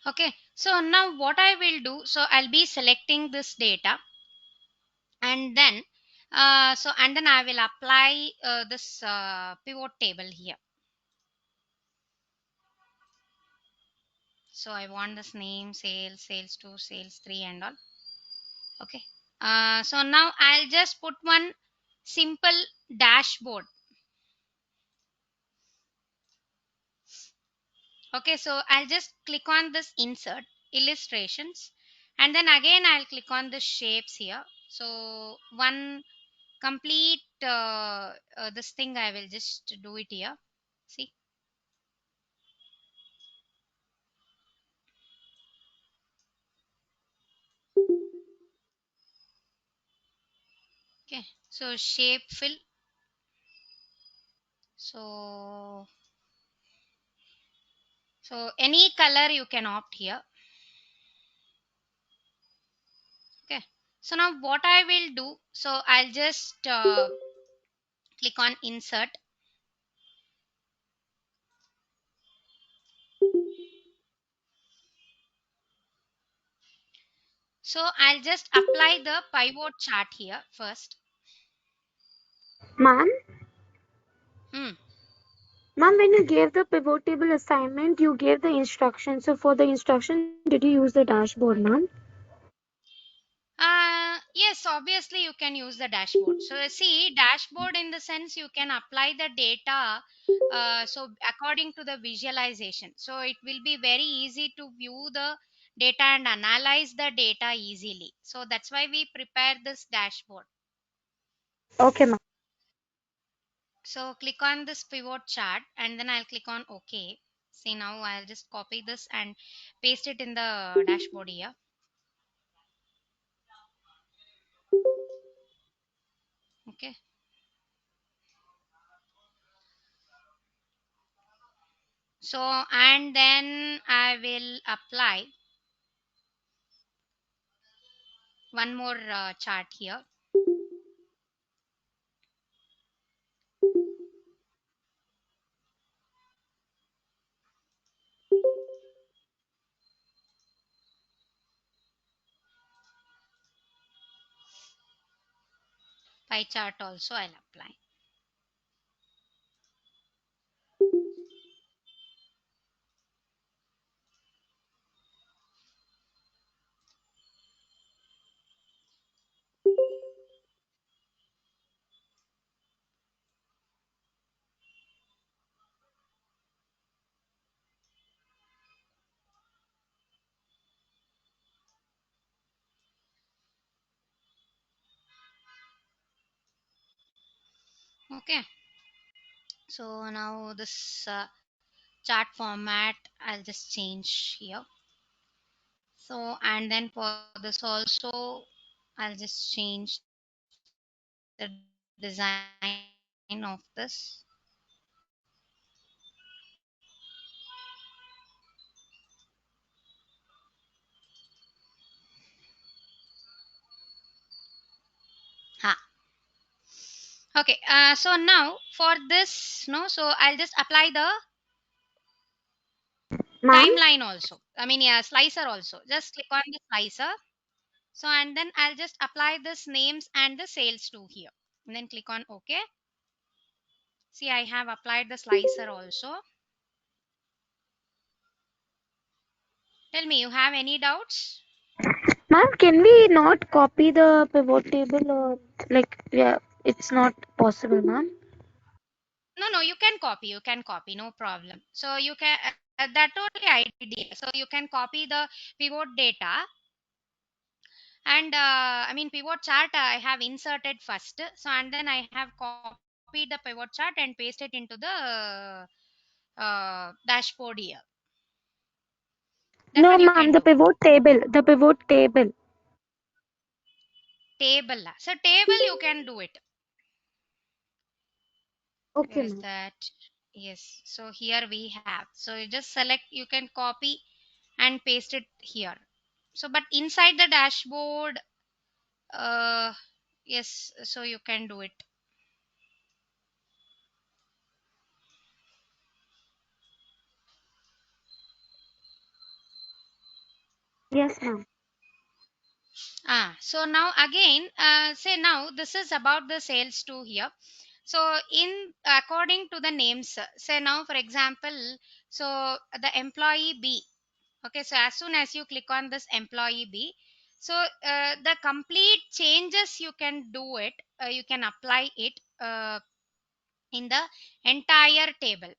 Okay, so now what I will do, so I'll be selecting this data, and then and then I will apply this pivot table here. So I want this name, sales, sales 2, sales 3 and all. Okay, so now I'll just put one simple dashboard. Okay, so I'll just click on this insert illustrations, and then again I'll click on the shapes here. So one complete this thing I will just do it here. See. Okay, so shape fill. So any color you can opt here. Okay, so now what I will do, so I'll just click on insert. So I'll just apply the pivot chart here first. Ma'am, Hmm. ma'am, when you gave the pivot table assignment, you gave the instruction. So for the instruction, did you use the dashboard, ma'am? Yes, obviously you can use the dashboard. So see, dashboard in the sense you can apply the data. So according to the visualization, so it will be very easy to view the data and analyze the data easily. So that's why we prepare this dashboard. Okay, ma'am. So click on this pivot chart and then I'll click on OK. See now I'll just copy this and paste it in the dashboard here. Okay. So and then I will apply one more chart here. Pie chart also I'll apply. Okay. So now this chart format I'll just change here. So and then for this also I'll just change the design of this. Ha. Okay, so now for this, no, so I'll just apply the Ma'am? timeline also. I mean, yeah, slicer also. Just click on the slicer. So, and then I'll just apply this names and the sales to here. And then click on OK. See, I have applied the slicer also. Tell me, you have any doubts? Ma'am, can we not copy the pivot table or like yeah, it's not possible, ma'am? No, you can copy. You can copy, no problem. So you can that only I did here. So you can copy the pivot data and I mean pivot chart. I have inserted first. So and then I have copied the pivot chart and pasted into the dashboard here. That No, one you ma'am, can the do. pivot table, the pivot table. Table. So table you can do it. Where Okay, is ma'am. that? Yes. So here we have. So you just select. You can copy and paste it here. So but inside the dashboard, uh, yes. So you can do it. Yes, ma'am. So now again, say now this is about the sales too here. So in according to the names, say now for example, so the employee B. Okay, so as soon as you click on this employee B, so the complete changes you can do it. You can apply it in the entire table.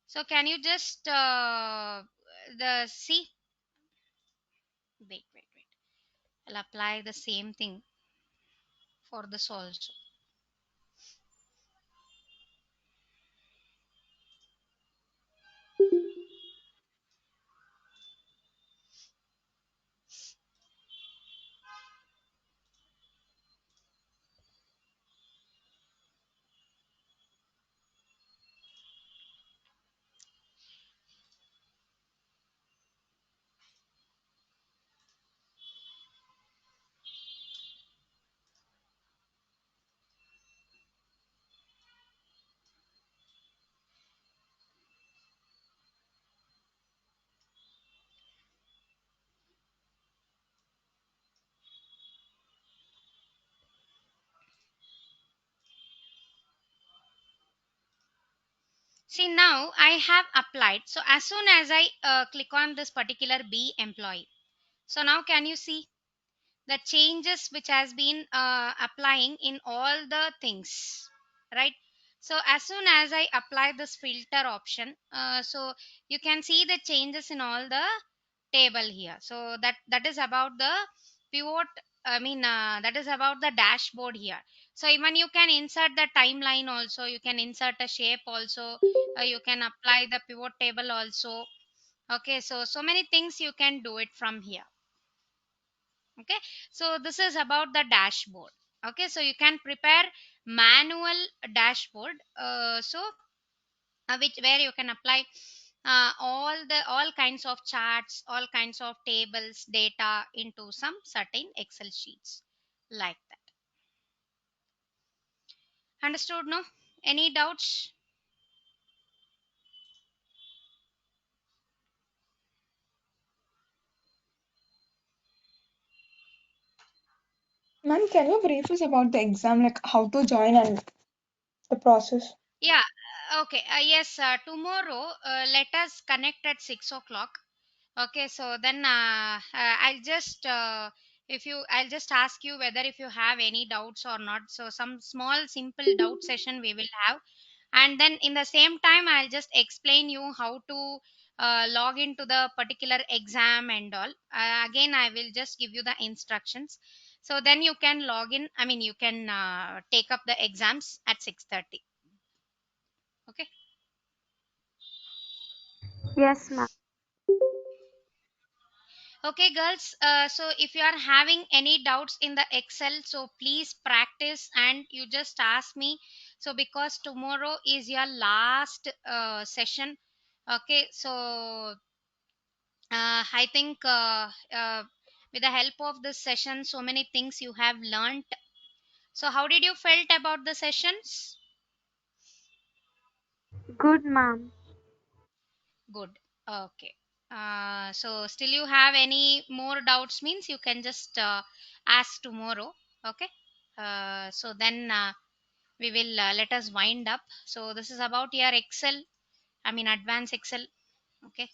So can you just the see? Wait. I'll apply the same thing for this also. See now I have applied. So as soon as I click on this particular B employee, so now can you see the changes which has been applying in all the things, right? So as soon as I apply this filter option, so you can see the changes in all the table here. So that is about the pivot. I mean that is about the dashboard here. So even you can insert the timeline also, you can insert a shape also, you can apply the pivot table also. Okay, so many things you can do it from here. Okay, so this is about the dashboard. Okay, so you can prepare manual dashboard, which where you can apply all kinds of charts, all kinds of tables, data into some certain excel sheets like that. Understood? No, any doubts? Ma'am, can you brief us about the exam, like how to join and the process? Yeah, okay. Yes, tomorrow let us connect at 6 o'clock. Okay, so then I'll just ask you whether if you have any doubts or not. So some small simple doubt session we will have, and then in the same time I'll just explain you how to log into the particular exam and all. Again, I will just give you the instructions. So then you can log in. I mean, you can take up the exams at 6:30. Okay. Yes, ma'am. Okay, girls. So if you are having any doubts in the Excel, so please practice and you just ask me. So because tomorrow is your last session. Okay, so I think with the help of this session, so many things you have learned. So how did you felt about the sessions? Good, ma'am. Good. Okay. So still you have any more doubts means you can just ask tomorrow. Okay. So then we will let us wind up. So this is about your Excel. I mean advanced Excel. Okay.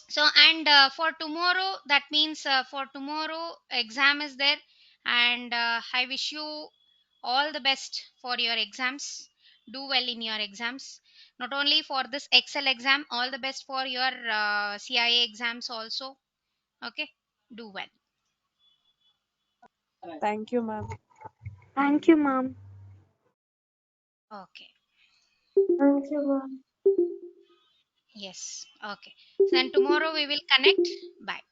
So and for tomorrow, that means for tomorrow exam is there, and I wish you all the best for your exams. Do well in your exams, not only for this Excel exam, all the best for your CIA exams also. Okay, do well. Thank you, ma'am. Thank you, ma'am. Okay. Thank you, ma'am. Yes. Okay. So then tomorrow we will connect. Bye.